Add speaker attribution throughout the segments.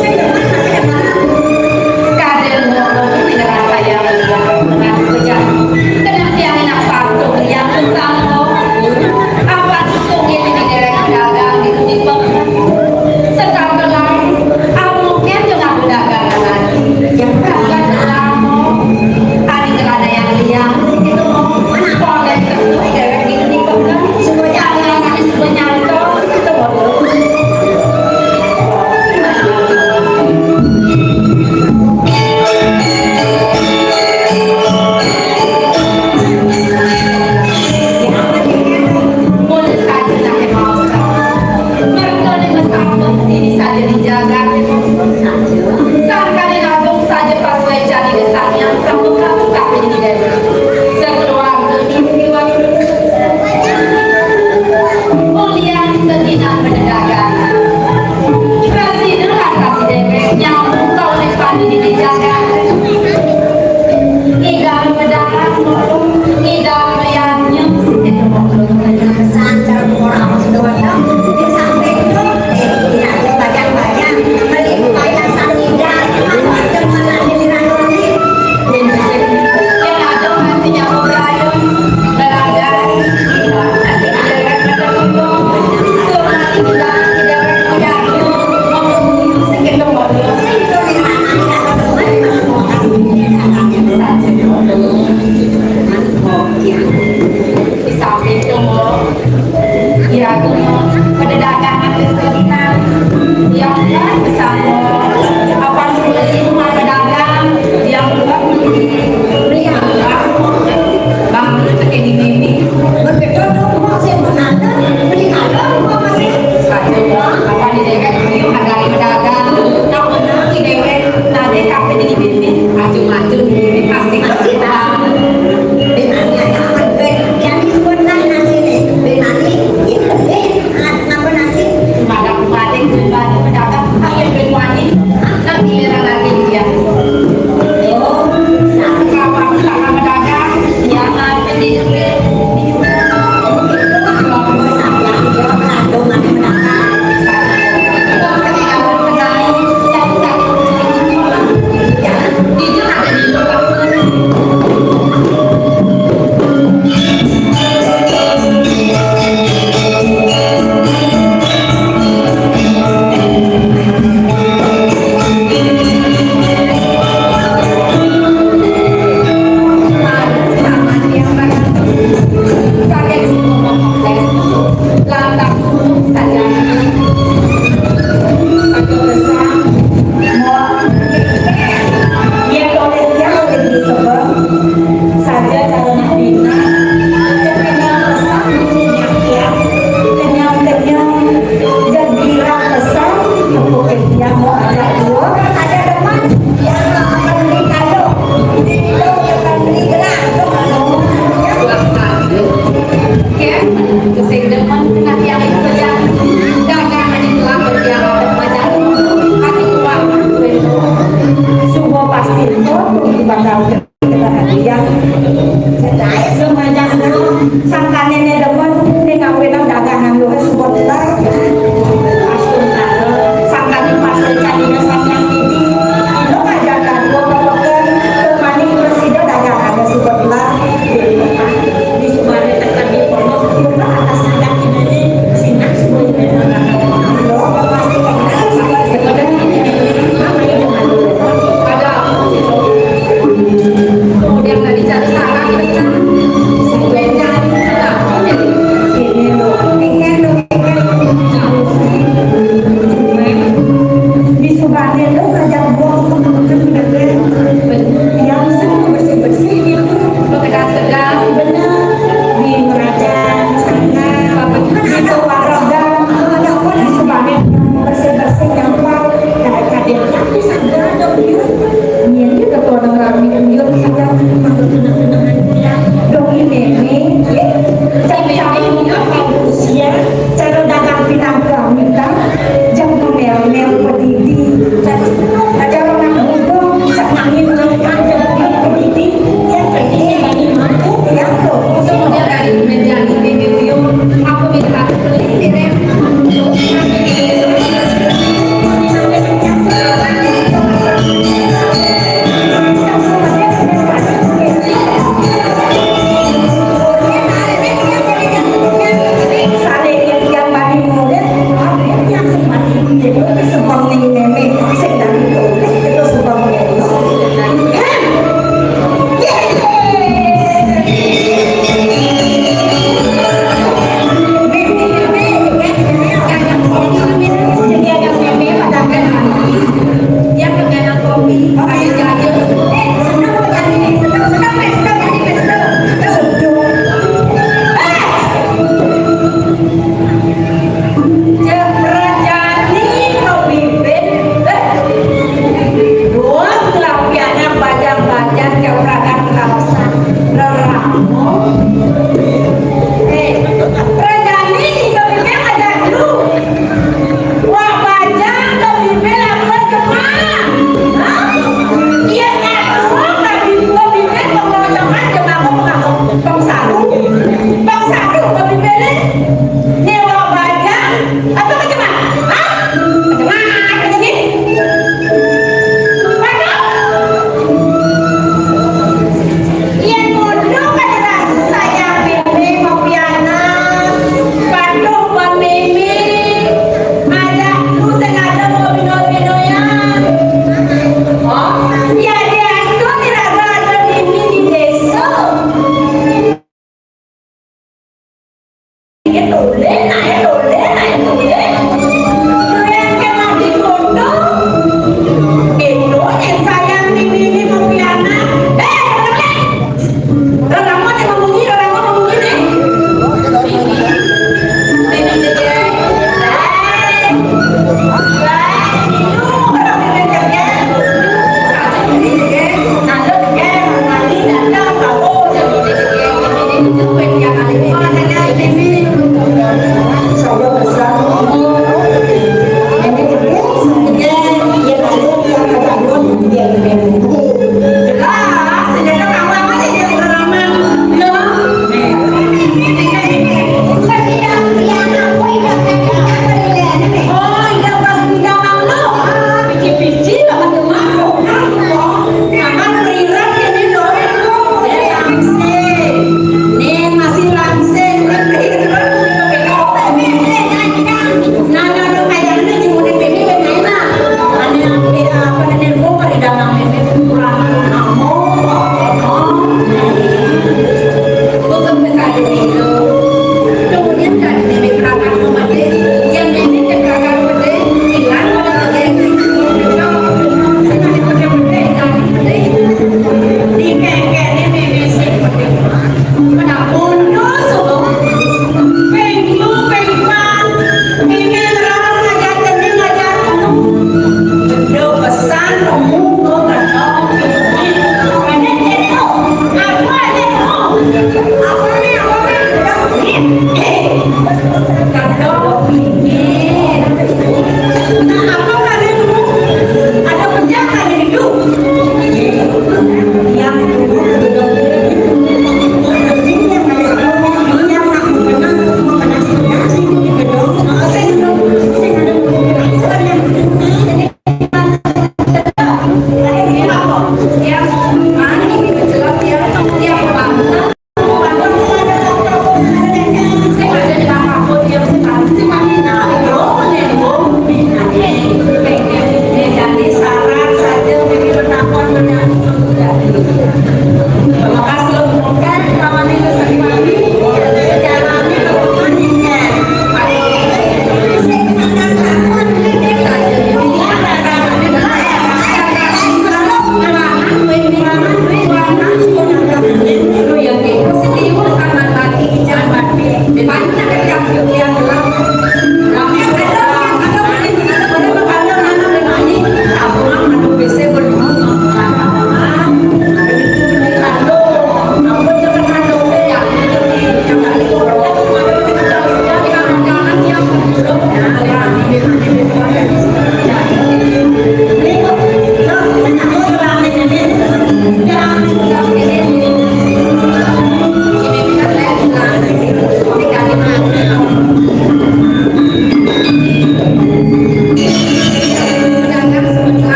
Speaker 1: Saya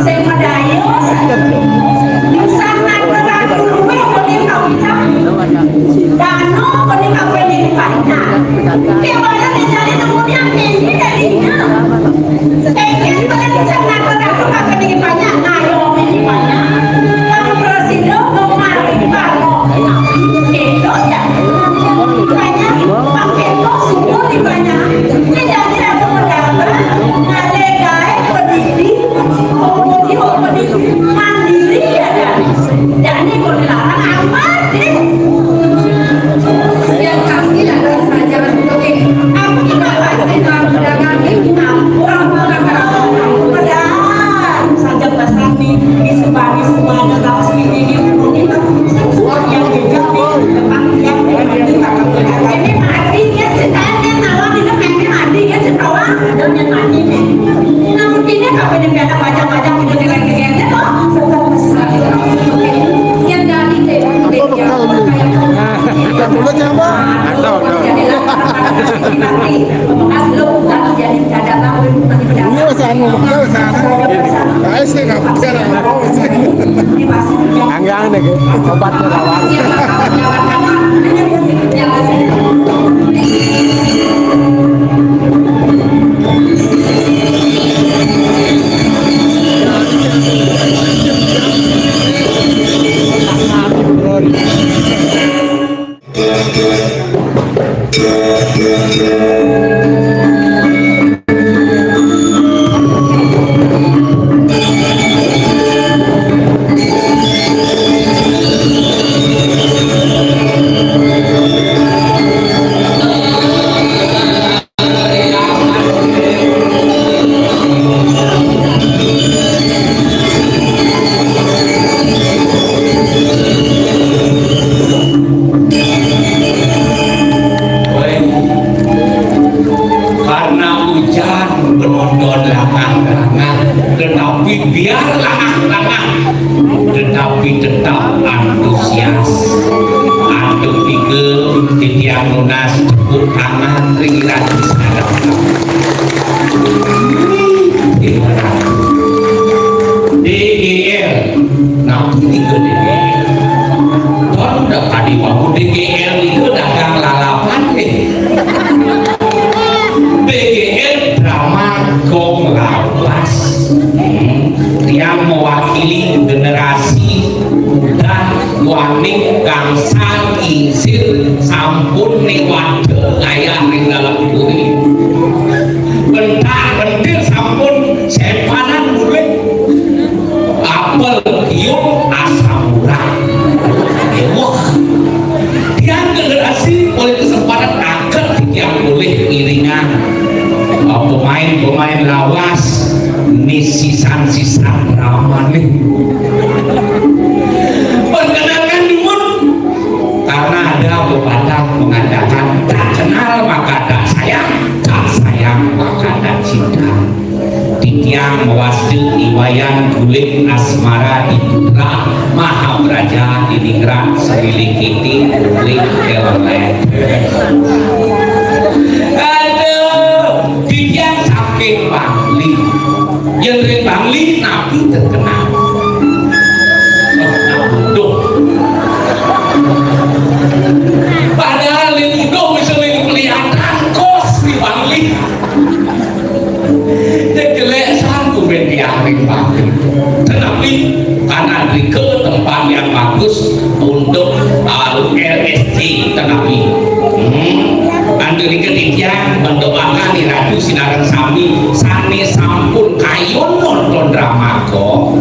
Speaker 1: Saya Anggang nih, obatnya rawat.
Speaker 2: Tetapi tetap antusias atau pigel titiang lunas tepuk tangan ringan sadap DGL nah pigel DGL don dah tadi bangun DGL itu dagang lalapan DGL drama gong lawas yang mewakili generasi muda waning gangsal isir sampun ning wadeg ayah ning dalam kuwi bentar-bentir sampun sepanan mulai apel giung asam urat wah tiang generasi oleh kesempatan akan tiang boleh iringan pemain-pemain lawas nih sisan-sisan drama nih perkenalkan dulu karena ada pepatah mengatakan tak kenal maka tak sayang maka tak cinta titiang mewasde iwayan kulit asmara di putra Mahabraja di ningrat semilik kiti kulit keleleh aduh titiang saking Bangli yang dari Bangli Nabi terkenal padahal itu misalnya kelihatan kos di Bangli jelek sanggup mendiamin Bangli tetapi karena di ke tempat yang bagus untuk LSD tetapi andri ketiga mendoakan di Ratu Sinaran Sami sani sampun kayon nonton drama kok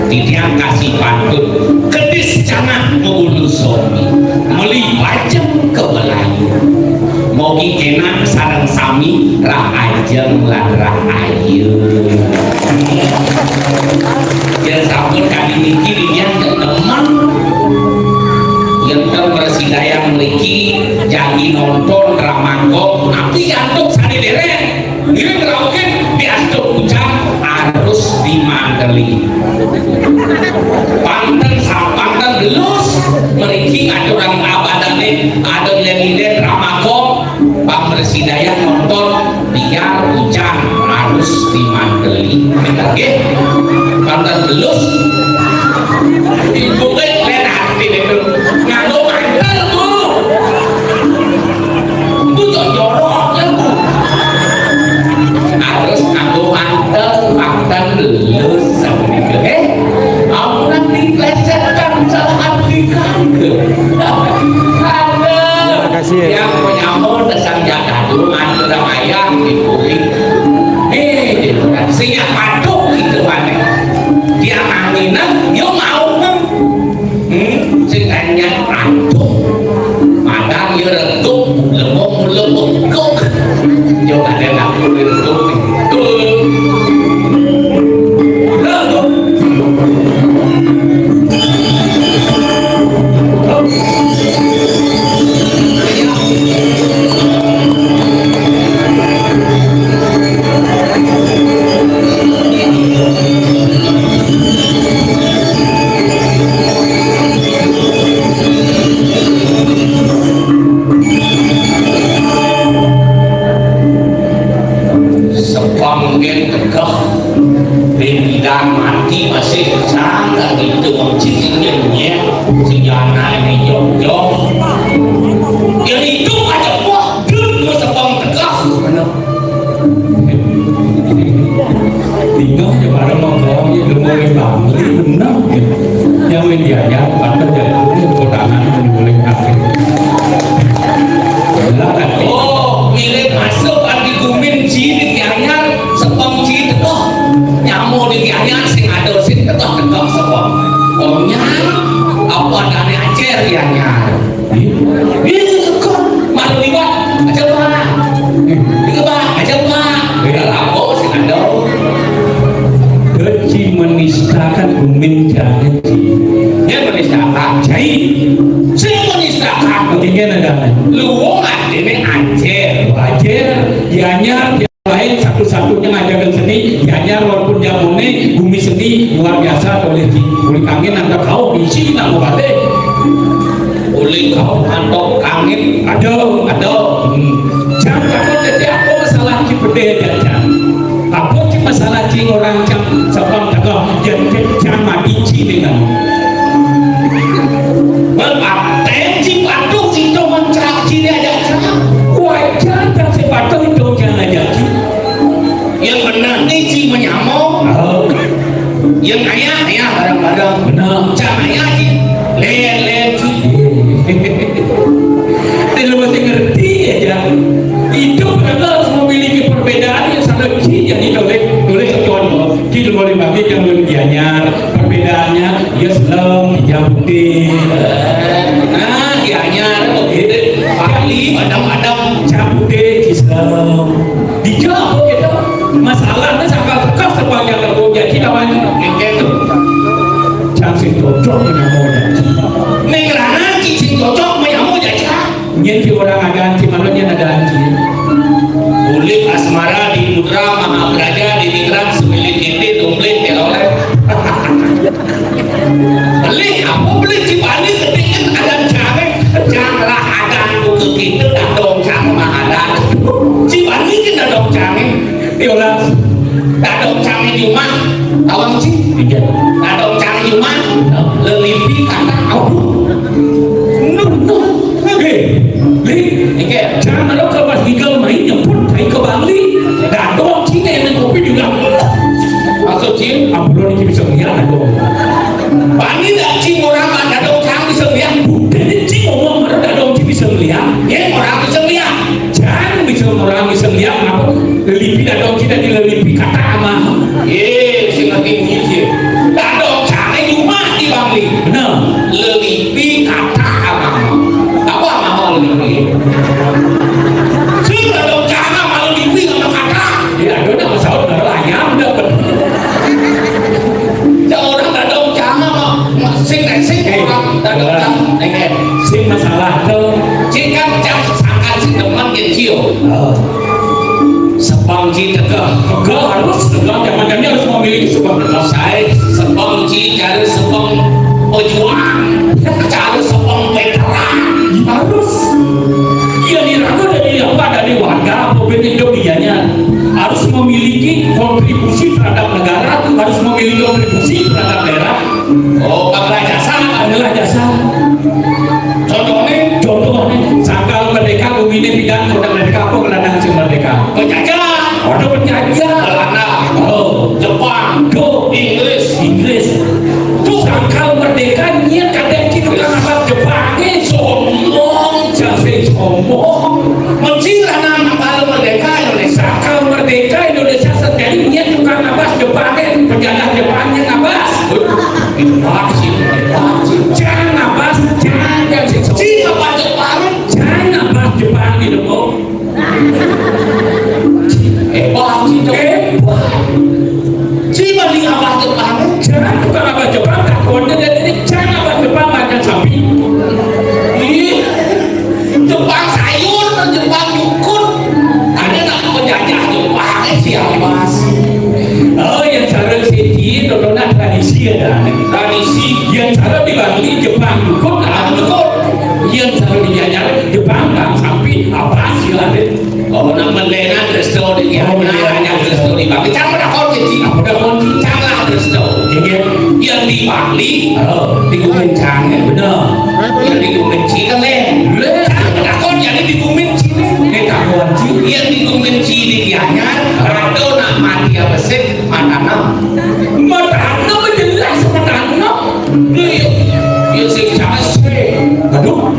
Speaker 2: titiang kasih pantun kedis jangan mengulu suami melibatkan ke Melayu mogi kenan sarang sami rah ajeng lan rah ayu yang sampun kali niki yang teman yang terpersidaya memiliki jadi nonton drama kok tapi antuk sani dereng ini terakhir di antuk hujan harus dimandeli panten gelus memiliki ada orang abadane ada yang ini drama kok pamresidaya nonton biar hujan harus dimandeli oke panten gelus ibu lain hati itu nganggo mantel tuh itu joroknya tuh harus nganggo mantel gelus sama aku nanti plesetkan salah aplikan ada yang penyamur desang jaga dulu mantel dan ayam dipuling sinyal paduk gitu aneh dia anginan dia mau kan singkatnya paduk madang dia retuk lemuk juga dia gak boleh retuk dan mati masih sangat itu cicinya sejarah ini jauh-jauh yang itu aja wah dulu sepang tegak
Speaker 3: tinggal aja bareng ngomong ya belum boleh bangli benar yang medianya pada jadi kodangan yang boleh pakai
Speaker 2: oh mirip masuk di kumin ciri tiangnya sepang ciri tegak nyamuk di tiangnya sing ada sing tegak sepang omnya apa dane acer tiangnya ini sekon malu liwat aja pak dikebak aja pak beda lapok sing ada
Speaker 3: Keci menistakan kumin jangan
Speaker 2: dia menistakan
Speaker 3: jai
Speaker 2: saya menistakan
Speaker 3: ketinggian ada
Speaker 2: lu ini acer
Speaker 3: ajar dianya yang lain satu-satunya ngajarkan seni dianya walaupun dia bumi seni luar biasa boleh kangen antara kau isi nak bade
Speaker 2: boleh kau antok kangen
Speaker 3: ada jangan takut jadi apa masalah cipede dan apa sih masalah cing orang jam sebab takut jadi jam mati dengan
Speaker 2: berarti si batu itu mencak ciri aja
Speaker 3: wajar dan si batu itu jangan jadi
Speaker 2: yang benar nih si menyamuk yang ayah barang-barang
Speaker 3: benar
Speaker 2: jangan ayah sih len sih
Speaker 3: tidak mesti ngerti aja itu harus memiliki perbedaan yang sangat kecil yang oleh contoh kita boleh bagi yang bergianyar perbedaannya dia Islam dia putih
Speaker 2: nah dianya begitu kali madam
Speaker 3: putih Islam dijawab gitu masalahnya sangat bekas sepanjang kerja kita banyak
Speaker 2: gitu
Speaker 3: jangan cocok dengan modal
Speaker 2: mengerana cicing cocok menyamuk aja
Speaker 3: nyenti orang aganti malahnya aganti
Speaker 2: boleh asmara di Putra Mahapraja di Nikran semilik itu dompet ya oleh beli apa beli cipani ketingin ada cari janganlah ada buku kita dan dong sama ada cipani kita dong cari
Speaker 3: diolah
Speaker 2: tak dong cari di rumah awang sih tak dong cari di rumah lelimpi kata aku
Speaker 3: jangan lo kalau pas tinggal main nyebut kayak ke Bali dan doang Cina yang kopi juga
Speaker 2: maksud sih
Speaker 3: ampun ini bisa ngeliat dong
Speaker 2: Bani tak cing orang ada dong cang bisa lihat
Speaker 3: jadi cing ngomong ada dong cing bisa ngeliat
Speaker 2: ya orang bisa lihat
Speaker 3: jangan bisa orang bisa ngeliat apa lelipi ada dong Cina di lelipi kata ama
Speaker 2: sing ngerti bunyi tak dong cang di rumah di Bali
Speaker 3: benar
Speaker 2: lelipi kata ama apa ama lelipi sing tak dong cang ama lelipi kata
Speaker 3: ya ada nama sahut nama ayam dapat
Speaker 2: orang tak dong cang ama sing orang tak dong cang
Speaker 3: sing masalah tuh
Speaker 2: sing kan jam sangkan sing depan kecil sepang ci tegak
Speaker 3: harus jangan harus memiliki sebuah benar
Speaker 2: saya sepang ci cari sepang pejuang cari sepang veteran
Speaker 3: harus iya diragu dari apa dari warga pemimpin Indonesia harus memiliki kontribusi terhadap negara harus memiliki kontribusi terhadap daerah
Speaker 2: bakal jasa
Speaker 3: adalah jasa
Speaker 2: contohnya
Speaker 3: sakal merdeka bumi ini tidak produk merdeka apa kelana hasil merdeka
Speaker 2: penjajah
Speaker 3: ada penjajah
Speaker 2: Belanda Jepang Inggris
Speaker 3: tuh sakal merdeka niat kadang kita kan apa Jepang sombong jasa sombong
Speaker 2: mencira nama kalau merdeka Indonesia
Speaker 3: sakal merdeka Indonesia sendiri niat bukan apa Jepang penjajah Jepangnya nabas jangan nabas jangan
Speaker 2: cing apa Jepang
Speaker 3: jangan nabas Jepang itu kok
Speaker 2: cing balik apa Jepang
Speaker 3: jangan bukan apa Jepang takutnya dari jangan apa Jepang makan sapi
Speaker 2: Jepang sayur dan Jepang yukun ada nak penjajah Jepang siapa
Speaker 3: yang cara seti dona tradisi ada
Speaker 2: tradisi
Speaker 3: yang cara dibagi Jepang yukun yang cara dijajah Jepang kan sapi apa silakan
Speaker 2: nak melena resto di hanya resto di bagi jangan ada kunci
Speaker 3: apa dah kunci
Speaker 2: jangan Kristo yang di Bali di Gunung Canggih benar yang di Gunung Cikaleng takon yang di Gunung Cikaleng takon yang di Gunung Cikaleng Gianyar ada nak mati apa sih Matana jelas Matana ya sing Canggih aduh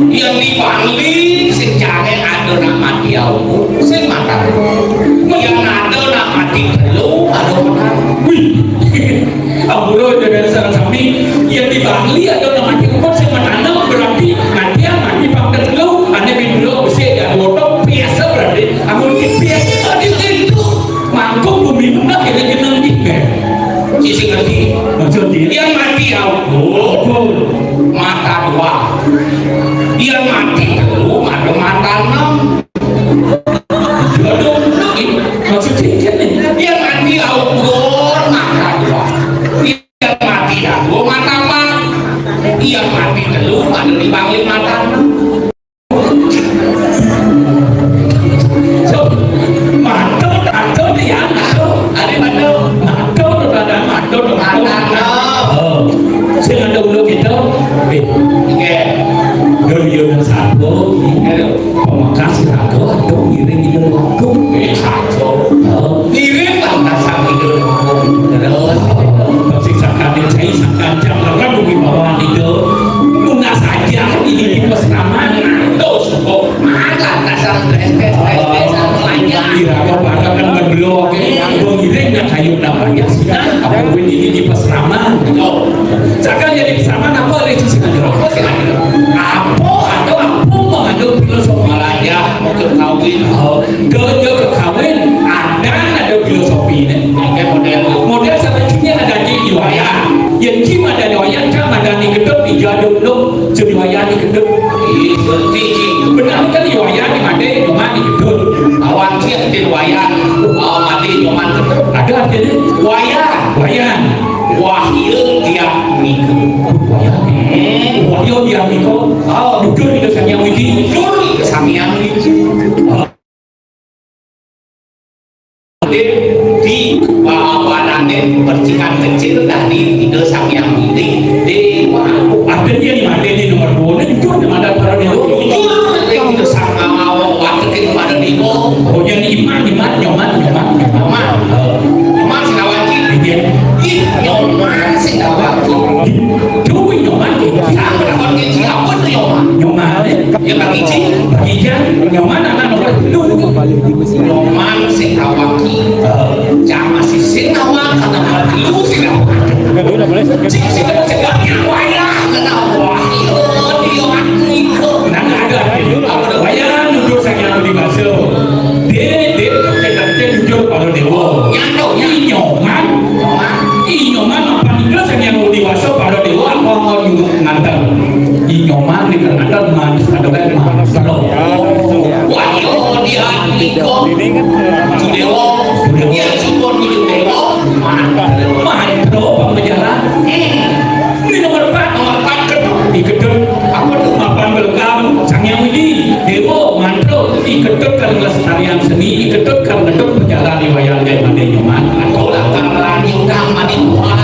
Speaker 2: yang di Bali sing Canggih ada nak mati apa sing Matana yang ada nak mati belum ada Matana
Speaker 3: Aburo dengan sarang sami yang di Bali ada nama diukur sama tanam berarti mati pakai lu ane bingung bisa ya bodoh biasa berarti amun biasa itu mangkuk bumi nak kita jeneng kita
Speaker 2: sisi ngerti
Speaker 3: maksudnya
Speaker 2: yang mati aku mata dua yang mati lu ada mata enam
Speaker 3: maksudnya
Speaker 2: yang mati aku mata dua yang mati aku mata empat yang mati lu ada di bangli mata enam
Speaker 3: so mantap dia
Speaker 2: ada mana
Speaker 3: mantap
Speaker 2: mata enam
Speaker 3: saya ada ulo kita Yoyo satu pemakas raga atau ngiring ide lagu
Speaker 2: satu ngiring lah satu ide terus
Speaker 3: pasti sakit cai sakit jam orang bumi bawah ide guna saja ini di pesraman
Speaker 2: terus kok makan dasar tes lainnya
Speaker 3: kira-kira pada kan berblok yang ngiring dan kayu namanya sudah apa ini di pesraman jangan jadi pesraman apa resisi kan apa mengandung filosofi
Speaker 2: aja mau kawin
Speaker 3: kekawin ada filosofi ini model selanjutnya ada di wayang yang cuma ada wayang kan ada di gedung di jadul lo jadi wayang di gedung benar kan di wayang di mana di mana di gedung
Speaker 2: awan siap di wayang mati nyoman
Speaker 3: ada artinya wayang
Speaker 2: wahyu tiap minggu
Speaker 3: wahyu tiap minggu jujur itu sang yang widi
Speaker 2: jujur sang yang widi di bawah nanti percikan kecil dari ide sang yang widi dewa
Speaker 3: artinya di mana di nomor 2 jujur di mana para dewa
Speaker 2: jujur ide sang awal waktu ke pada dewa
Speaker 3: yang iman nyoman
Speaker 2: sinawati nyoman sinawati
Speaker 3: Dewi nyoman
Speaker 2: siapa dapat gizi apa tuh
Speaker 3: nyoman
Speaker 2: yang bagi
Speaker 3: nyoman anak nomor 2
Speaker 2: nyoman sinawati jangan si sinawati kata lu sinawati sinawati wayang kena wahyu dia nikah
Speaker 3: nang ada wayang jujur sang yang dibasuh dia jujur pada dewa nyoman apa nih sang yang dibasuh pada dewa apa mau ngantar nyoman di ngantar manis ada kan manis
Speaker 2: wahyu dia nikah dewa dia support dewa
Speaker 3: mantro pembicaraan ini nomor 4 di gedung apa tuh mapan welcome sang yang ini dewa mantro di gedung kan kelestarian seni di gedung kan gedung berjalan di wayang kayak mana nyoman
Speaker 2: atau lah karena diundang mati Tuhan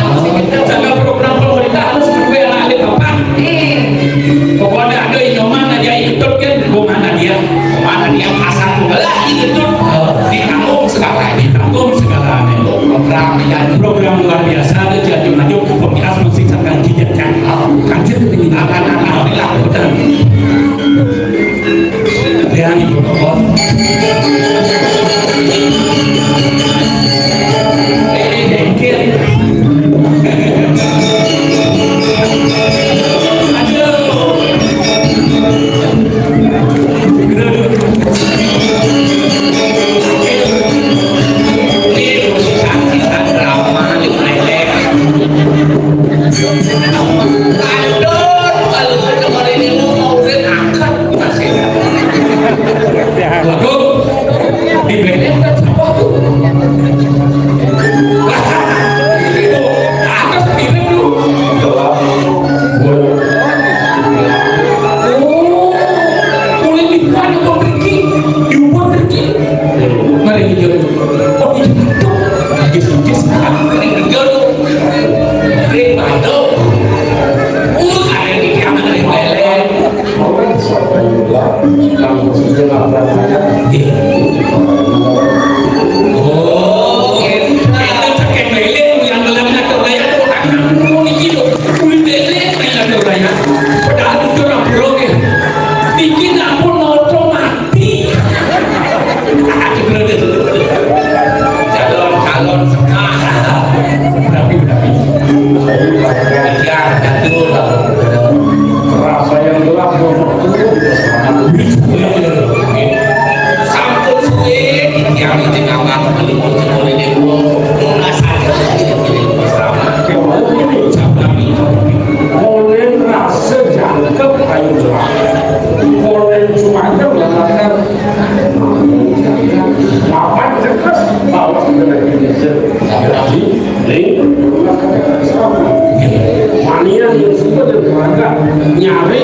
Speaker 3: jaga program pemerintah harus berdua ada bapak pokoknya ada nyoman aja gedung kan mana dia
Speaker 2: pasar lah gedung ditanggung segalanya
Speaker 3: program luar biasa ada jadi maju pemikas musik akan dijadikan kajian ini akan dilakukan dan ibu bapak nyari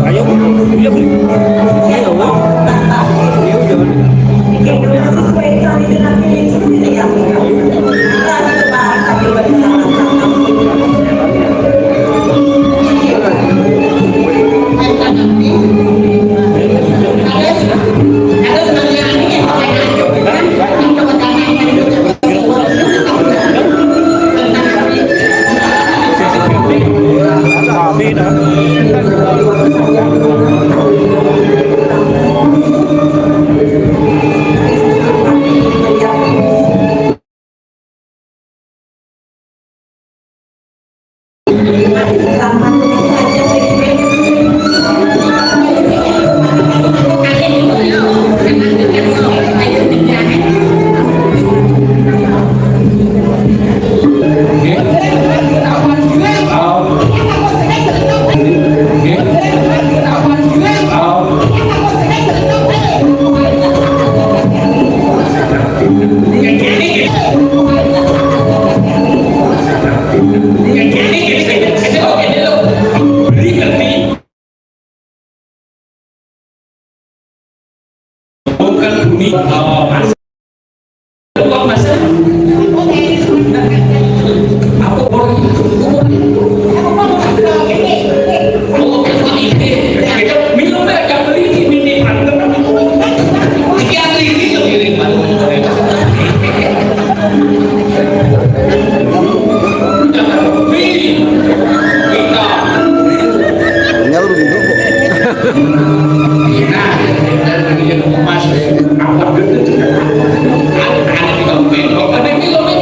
Speaker 4: Ayo,
Speaker 3: bukan bumi masa dua masa aku orang minum aja beli ini pantai sekian ini sendiri
Speaker 1: Tinggal lu duduk.
Speaker 2: nah dari mas apa gitu ada di dompet ada di dompet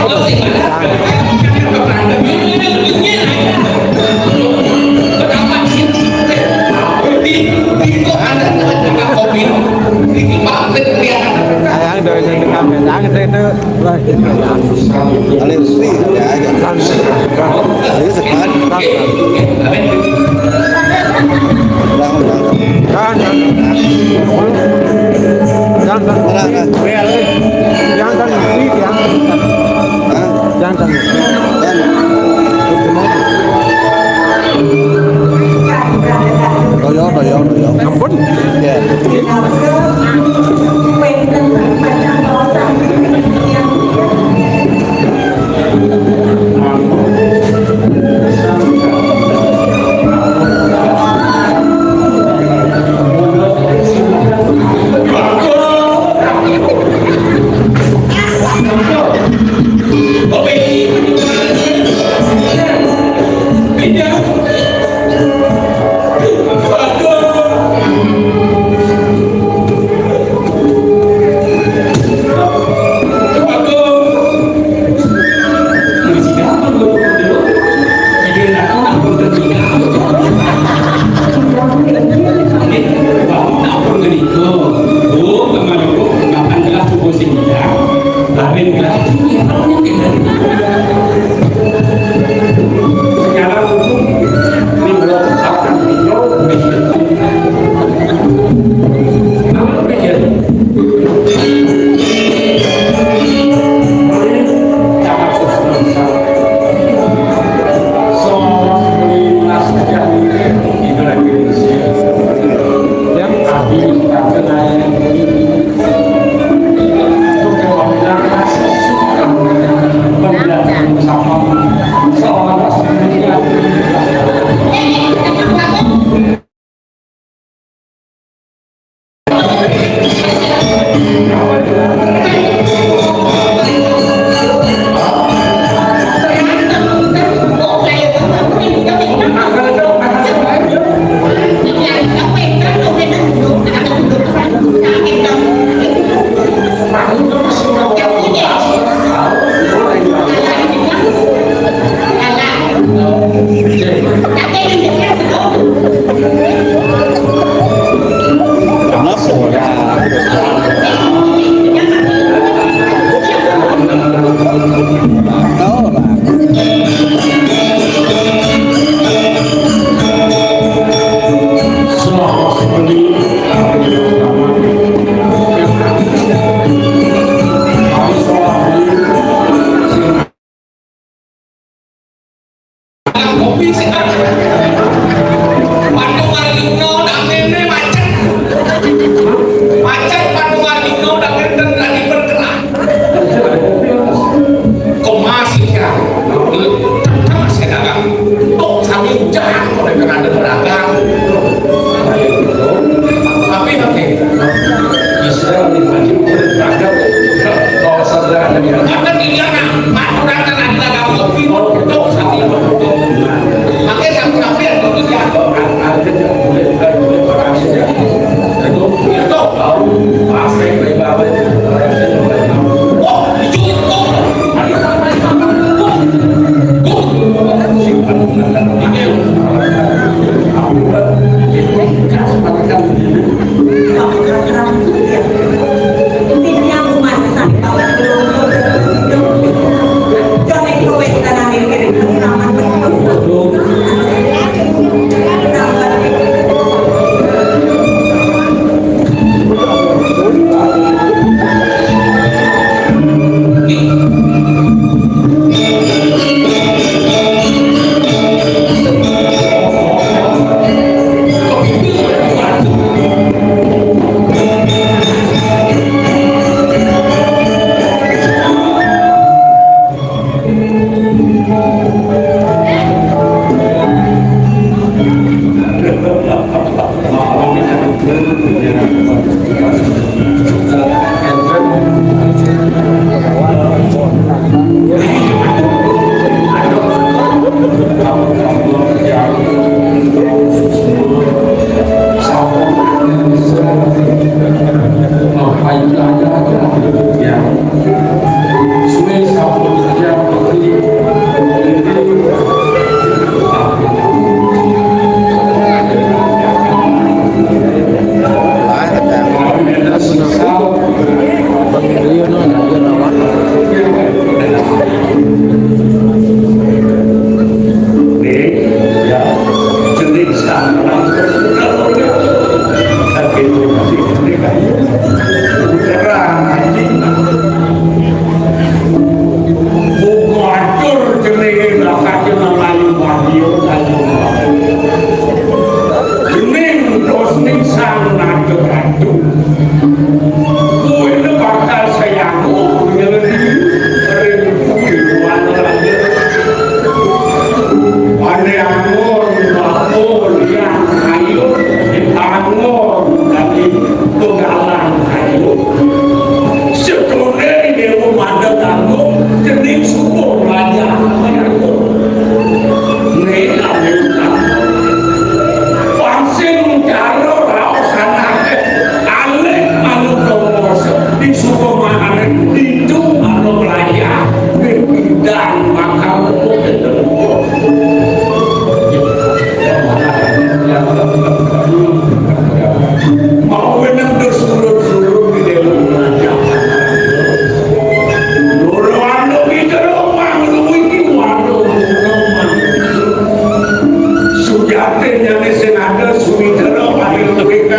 Speaker 2: lo sih kenapa sih di kok ada kopi di banget kelihatan
Speaker 1: Yang dari kamera jangan itu lah. Kali ini ya jangan. Ini sekat. Ampun. Ya.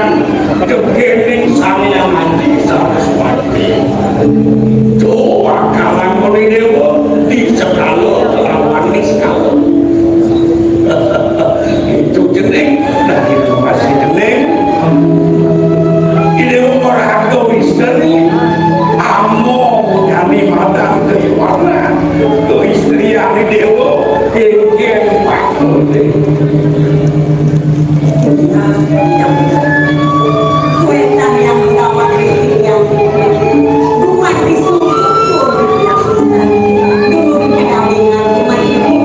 Speaker 3: pikiran kegening sampeyan bisa Saraswati. Doa kalang oleh dewa di sekalo lawan sekalo. Itu jeneng, nah itu masih jeneng. Ini orang agak misteri, amo yani madam kehidupan, ke istri yang dewa, kengkeng pakul.
Speaker 4: Wetan yang dapat yang rumah di sini dulu di pendampingan rumah ibu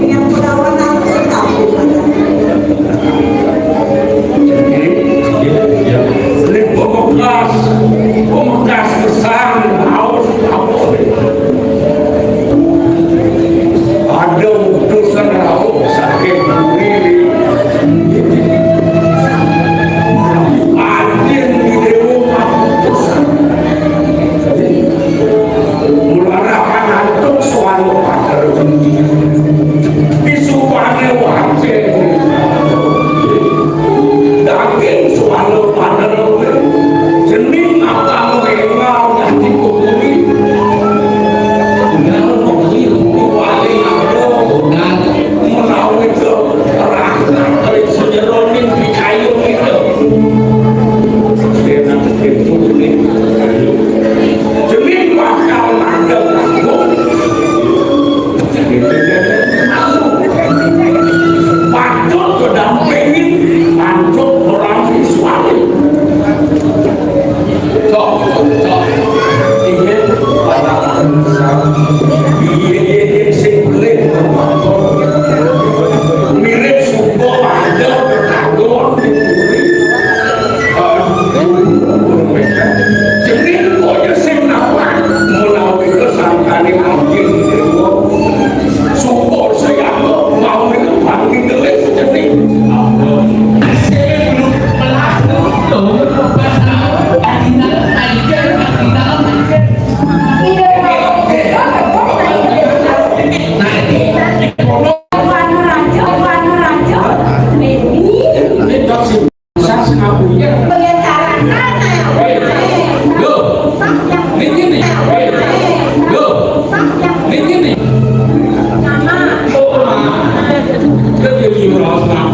Speaker 4: yang perawatan tetap
Speaker 3: Ini pemekas besar haus ada utusan haus sakit diri adil di dewa utusan mularakan antuk suatu pacar disupane wajib daging suatu pacar jenis apa mengenal dan dikuburi benar mengerti wali ada benar melalui ke rasa dari sejeronin di kayu itu dengan itu jenis bakal ada langsung patut kedampingin patut orang visualin ingin pada ingin simpelin mirip sumber ada berkagum jadi koyo sing nawan menawi kesangkane anjing sumber saya mau dipanggil gelis jadi saya belum melakukan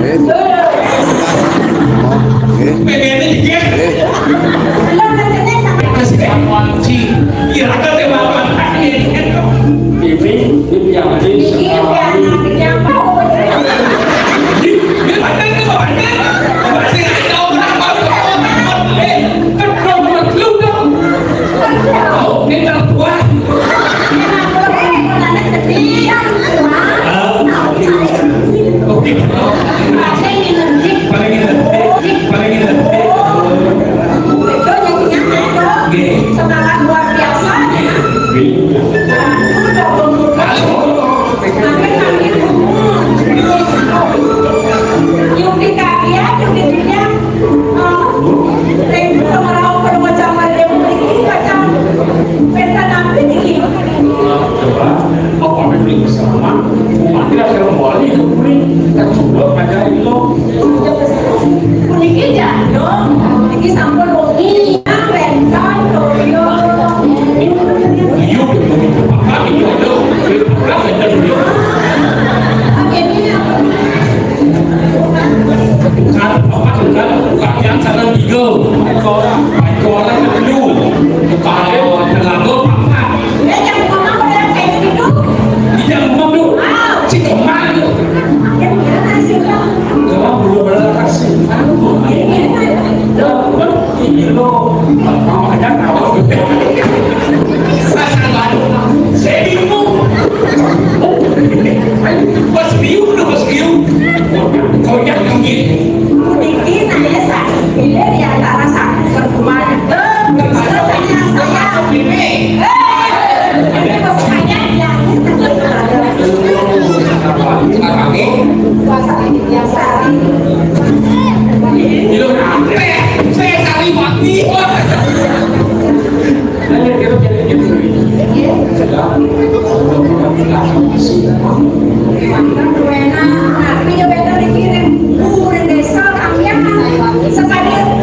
Speaker 4: Sekali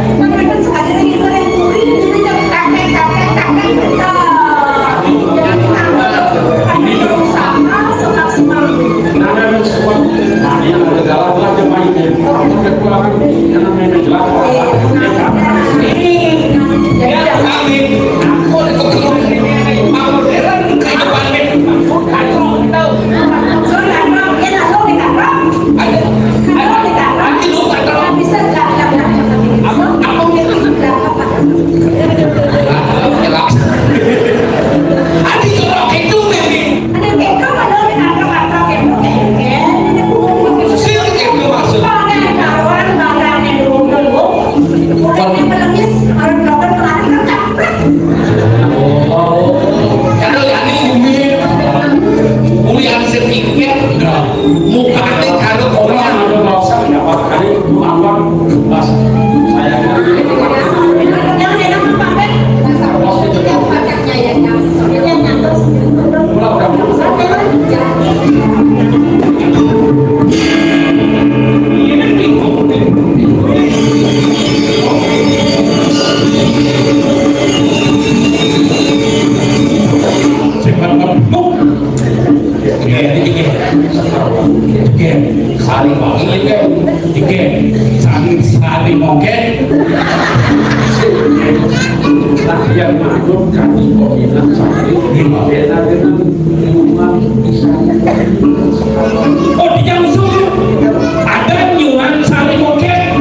Speaker 3: Oh di Jamsu ada nyuan sari moket.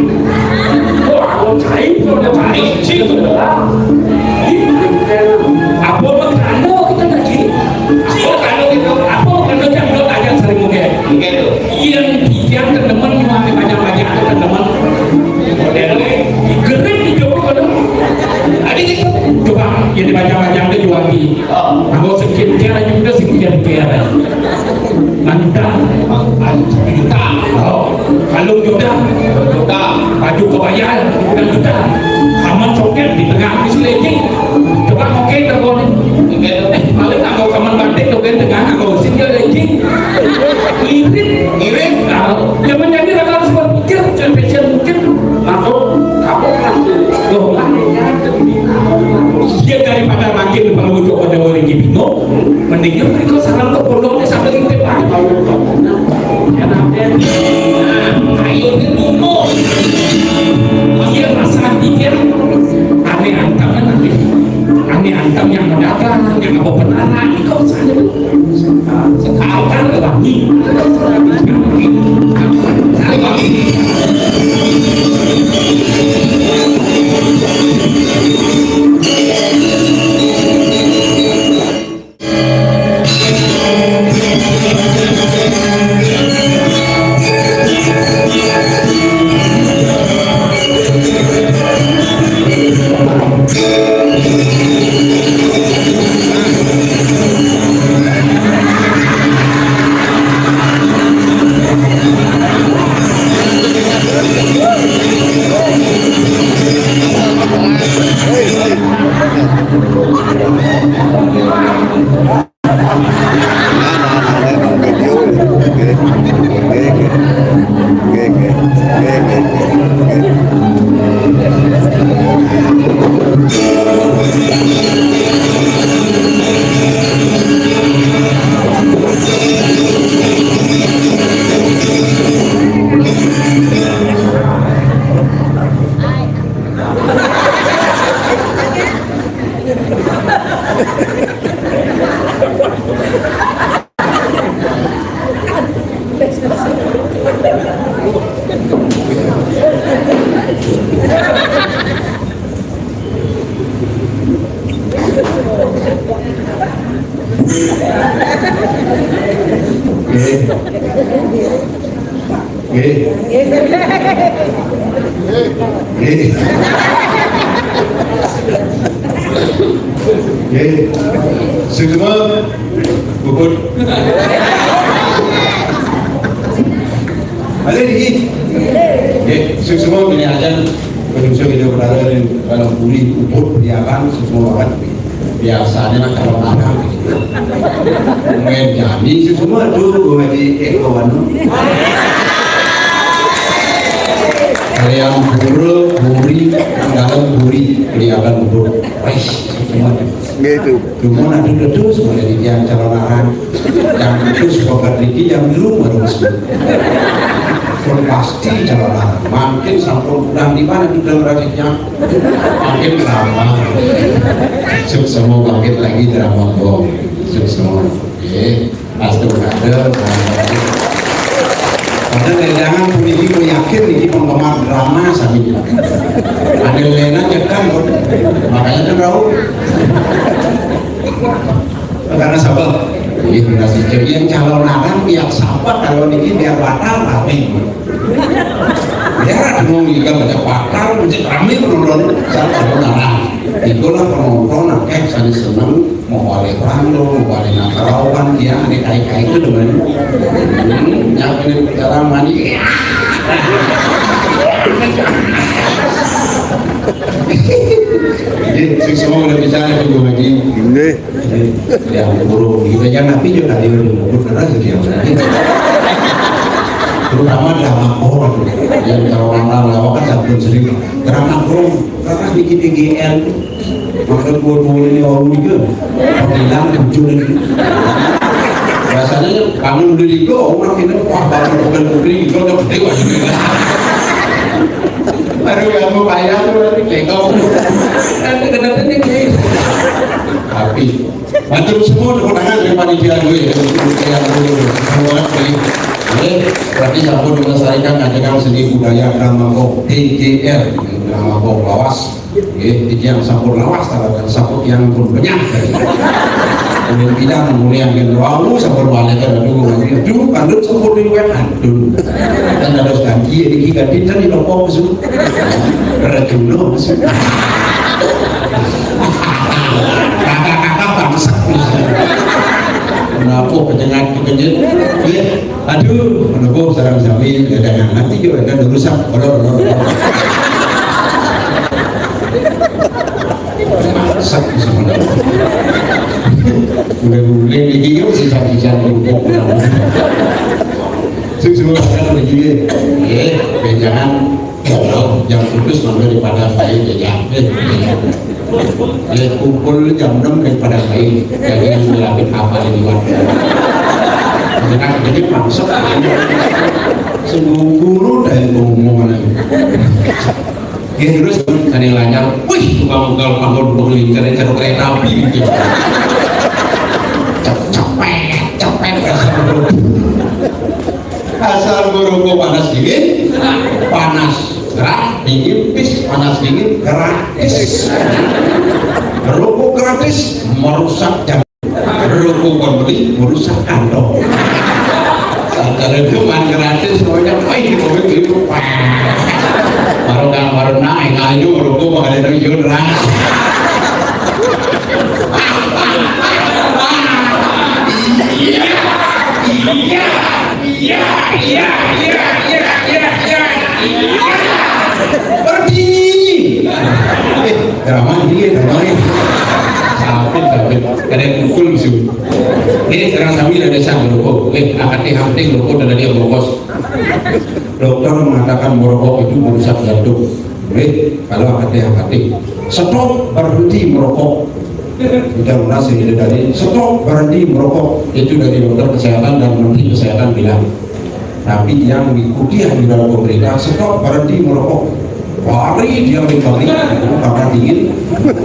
Speaker 3: Oh cai situ apa makano kita lagi makano itu apa makano jamdo aja sari moket yang teman nyuan banyak-banyak teman modelnya keren di Jawa kan ada itu coba yang dibaca-baca itu jual di kalau skincare juga skincare mantap kalau juta baju kebaya bukan juta kaman soket di tengah habis lagi coba oke terbon paling aku kaman batik tuh kan tengah aku sini lagi irit yang menjadi harus berpikir fashion mungkin aku kamu dia daripada makin pengunjuk pada orang bingung mendingnya mereka saran ke pondoknya sampai kita pakai ayo dulu dia rasa pikir aneh antamnya nanti aneh antam yang mendadak yang apa benaran itu saja sekarang lagi
Speaker 5: Semua bubur. Ada lagi? Semua penyajian penyusul kita berada di dalam buli bubur persiapan semua kan biasanya kalau orang main jadi semua dulu di ekowan. Kalian buri, dalam buri persiapan bubur. Semua
Speaker 1: gitu.
Speaker 5: Cuma ada terus mulai yang calon arah yang terus pokat lagi yang belum harus pun pasti jalan makin sampun pulang di mana di dalam rakyatnya makin lama semua bangkit lagi drama bom semua astagfirullah padahal jangan memiliki yakin ini penggemar drama sami ada lena cekan makanya kan tahu karena sabar generasi jadi yang calon narang biar sabar kalau ini biar batal rame biar ada mau juga baca batal baca rame penonton saat calon narang itulah penonton saya senang mau balik rando mau balik nakarawan dia ada kai-kai itu dengan nyakin cara mani jadi semua udah bicara juga lagi yang buruk gitu aja nabi juga tadi udah benar jadi yang terutama drama koran yang kalau orang lawak kan sabun sering drama koran karena bikin TGL maka gue ini orang juga panggilan tujuan biasanya bangun dari itu orang ini wah baru bukan putri itu udah gede wah baru kamu bayar tuh nanti kekau nanti kedatangnya kayak tapi bantu semua dengan tangan dari panitia gue ya yang semua berarti sampun melestarikan ajakan seni budaya drama kok TGR drama kok lawas yang sampun lawas dan sampun yang pun banyak kemudian tidak kemudian yang lalu sampun balik ke aduh kandung sampun di web aduh dan ada ganti di kita tidak di lokal masuk berjuno masuk kakak-kakak bangsa kenapa penyengat kepenjit ya aduh kenapa sarang sambil ada nanti juga ada rusak masak sebenarnya boleh ini sisa-sisa untuk semua ada lagi jangan yang putus daripada baik jangan kumpul jam 6 daripada baik jangan melapit apa di luar jangan jadi maksud semua guru dan omongan terus tadi lancar wih kalau kamu berlingkar cara kereta api gitu capek asal guru panas dingin panas gerak dingin pis panas dingin gratis rokok gratis merusak jantung rokok pembeli merusak kantong kalau cuma gratis semuanya baik itu baru naik kali itu rokok bakal ada yang keras iya berdiri drama ini sampai kadang pukul musuh ini sekarang sambil ada sang rokok akati hunting rokok dan dia merokok dokter mengatakan merokok itu merusak jantung kalau akati stop berhenti merokok sudah merasa dari stop berhenti merokok itu dari dokter kesehatan dan menteri kesehatan bilang tapi dia mengikuti anjuran pemerintah stop berhenti merokok lari dia kembali karena dingin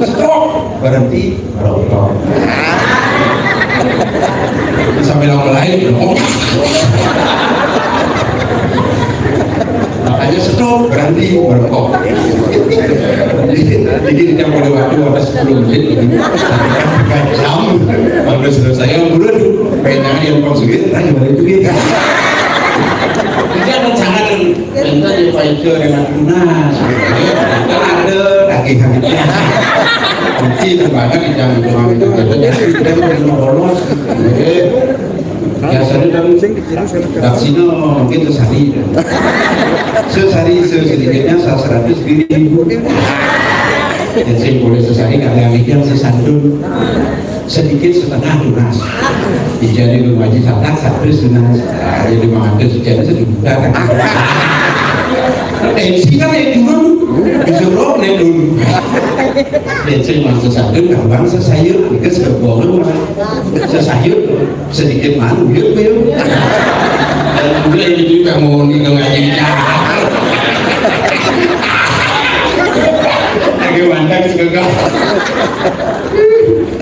Speaker 5: stop berhenti merokok sampai orang lain merokok makanya stop berhenti merokok jadi kita pada waktu ada 10 menit ini jam baru selesai yang bulan pengen yang konsumen tanya balik itu gitu dia sangat minta dipakai dengan lunas kan ada daging-dagingnya kunci terbanyak yang cuma itu jadi kita mau bolos biasanya kan vaksino mungkin sehari sedikitnya 100.000 jadi boleh sehari kalau yang sesandung sedikit setengah lunas jadi rumah haji satu lunas jadi mengambil sejarah seduka kan tensi kan yang turun disuruh naik dulu tensi masa satu gampang sesayur itu sudah boleh sesayur sedikit malu yuk Udah ini juga mau nih ngaji lagi mandang segala.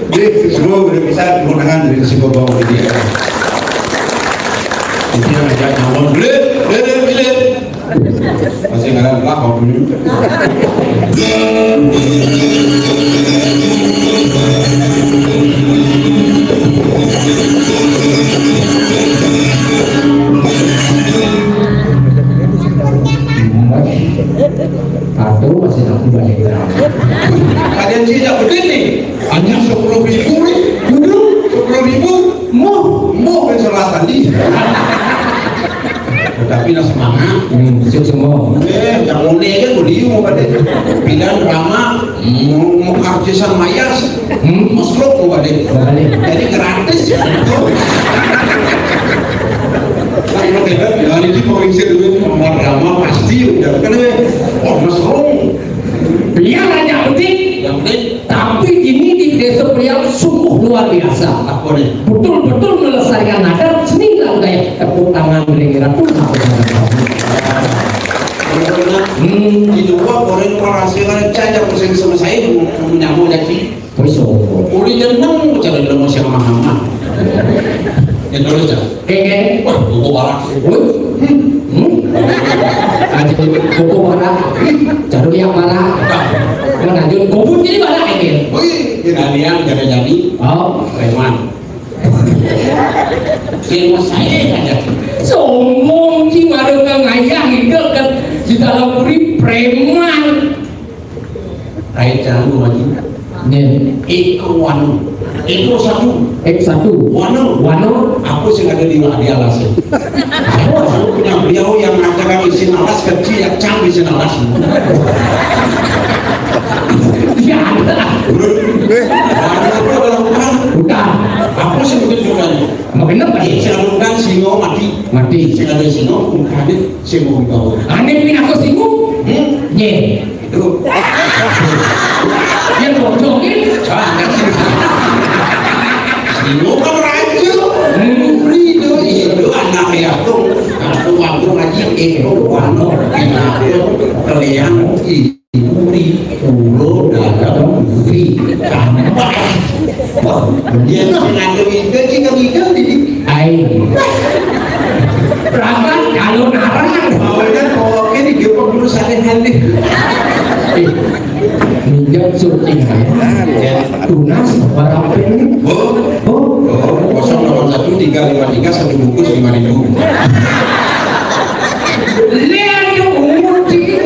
Speaker 5: Jadi semua udah bisa menggunakan dari si bawa dia. Ini yang ngajak ngomong belit. Masih nggak ada kau punya.
Speaker 3: Aduh, masih aku balik.
Speaker 5: Kalian tidak begini, hanya 10.000 nih, 10.000, mau keselatan nih. Tapi nak semangat,
Speaker 3: Semua.
Speaker 5: yang mulai aja beli mau pada pilihan drama, mau kartisan mayas, maslok mau pada, jadi gratis. Kalau tidak, ya ini provinsi dulu mau drama pasti udah kan maslok.
Speaker 3: Beliau hanya penting, tapi ini di desa beliau sungguh luar biasa.
Speaker 5: Apa nih?
Speaker 3: Betul-betul melestarikan adat seni lah kayak tepuk tangan kira-kira pun
Speaker 5: Di dua orang merasakan cacat pusing sama saya menyambut jadi. Uli jeneng cara dalam masih mama. Yang dulu aja.
Speaker 3: Keke,
Speaker 5: Wah, buku barak.
Speaker 3: aja koko marah, jadul yang marah, menanjut kobut jadi marah ini.
Speaker 5: Wih, kalian jadi.
Speaker 3: Oh,
Speaker 5: Preman. Kira saya aja.
Speaker 3: sombong sih ada ngayang itu kan di dalam puri preman.
Speaker 5: Raih jalan lagi.
Speaker 3: Nih,
Speaker 5: Eko wano. Eko satu.
Speaker 3: X1, Wano,
Speaker 5: Aku sih ada di alas. Aku punya beliau yang mengatakan isin alas kecil yang canggih isin alas.
Speaker 3: ya ada, bukan,
Speaker 5: Aku sih mungkin juga nih.
Speaker 3: makin apa ya?
Speaker 5: Saya lakukan singo mati. Saya ada singo, mungkin saya mau bawa.
Speaker 3: Aneh pin aku singgung, nye,
Speaker 5: Itu.
Speaker 3: yang bocongin,
Speaker 5: Jangan sih. Singo kan raja. Itu anak ya tuh. Aku waktu ngaji itu wano itu kalian uri ulo dalam uri tambah. Dia mengambil itu jika di
Speaker 3: air, berangkat kalau narang,
Speaker 5: awalnya kalau ini dia perlu sehari-hari.
Speaker 3: minjam surting tunas barang pen, oh,
Speaker 5: 081 353 satu bungkus 5.000.
Speaker 3: lihat yang umur sih,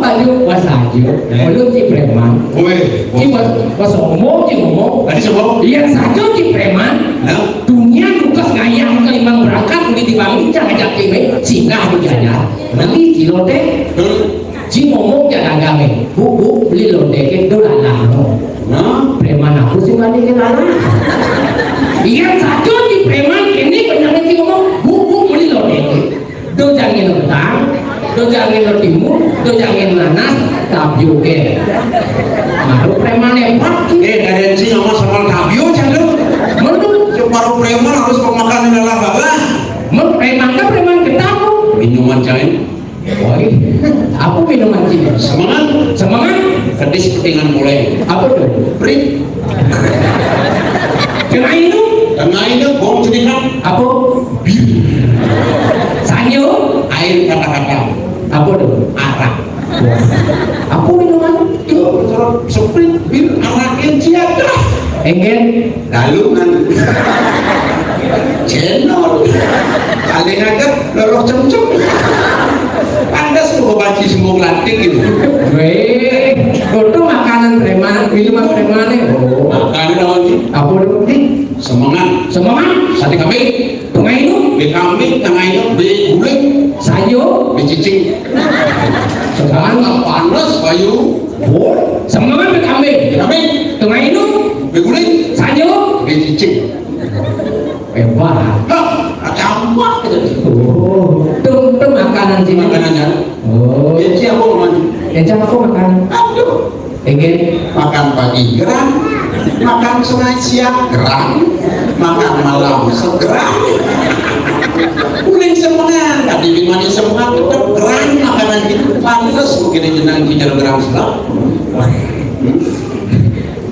Speaker 3: ayo pas aja, belum si preman,
Speaker 5: Woi,
Speaker 3: si pas ngomong,
Speaker 5: tadi semua.
Speaker 3: yang satu si preman, dunia tugas ngayang kelimang berangkat beli di bangun jangan ajak cewek singgah di jalan, nanti si lote, si ngomong jangan agame, bu beli lote itu lah,
Speaker 5: Nah,
Speaker 3: preman aku sih mandi kenapa? Yang satu si preman ini benar si ngomong, bu beli lote, do jangan utang, do jangan timur, do jangan nanas, tapi oke, baru preman yang
Speaker 5: kalian sih sama tabio jangan.
Speaker 3: menurut
Speaker 5: Separuh preman harus pemakan adalah bawah.
Speaker 3: preman kan preman ketemu.
Speaker 5: Minuman cair.
Speaker 3: Woi, aku minuman sini. Semangat.
Speaker 5: Kedis ketingan mulai.
Speaker 3: Apa tuh?
Speaker 5: Prik.
Speaker 3: Kena itu?
Speaker 5: Tengah itu bom sedikit.
Speaker 3: Apa? Sanyo?
Speaker 5: Air kata-kata.
Speaker 3: Apa tuh?
Speaker 5: Arak.
Speaker 3: Aku minuman?
Speaker 5: Itu sprint bir arak yang siapa?
Speaker 3: Engen?
Speaker 5: Galungan. Channel. Kalian agak lorong cem-cem. Anda semua baci semua latih gitu.
Speaker 3: Weh, itu makanan preman, minuman preman nih. Oh,
Speaker 5: Makanan lagi.
Speaker 3: apa tuh?
Speaker 5: Semangat.
Speaker 3: Semangat.
Speaker 5: Sate kambing.
Speaker 3: Tengah itu?
Speaker 5: Beli kambing, tengah itu beli guling,
Speaker 3: Sanyo?
Speaker 5: beli cicing.
Speaker 3: Semangat.
Speaker 5: Panas bayu.
Speaker 3: Oh, semangat kambing.
Speaker 5: Beli kambing,
Speaker 3: Tengah itu?
Speaker 5: beli guling,
Speaker 3: Sanyo?
Speaker 5: beli cicing.
Speaker 3: Hebat.
Speaker 5: Campak gitu.
Speaker 3: Oh, itu makanan sih.
Speaker 5: Makanannya.
Speaker 3: Oh,
Speaker 5: Dia siapa mana?
Speaker 3: yang aku makan.
Speaker 5: Aduh.
Speaker 3: Engen?
Speaker 5: Makan pagi gerang, makan siang gerang, makan malam segerang. Kuling semangat, tadi dimana semangat tetap gerang makanan itu pantas mungkin jenang bicara gerang selam.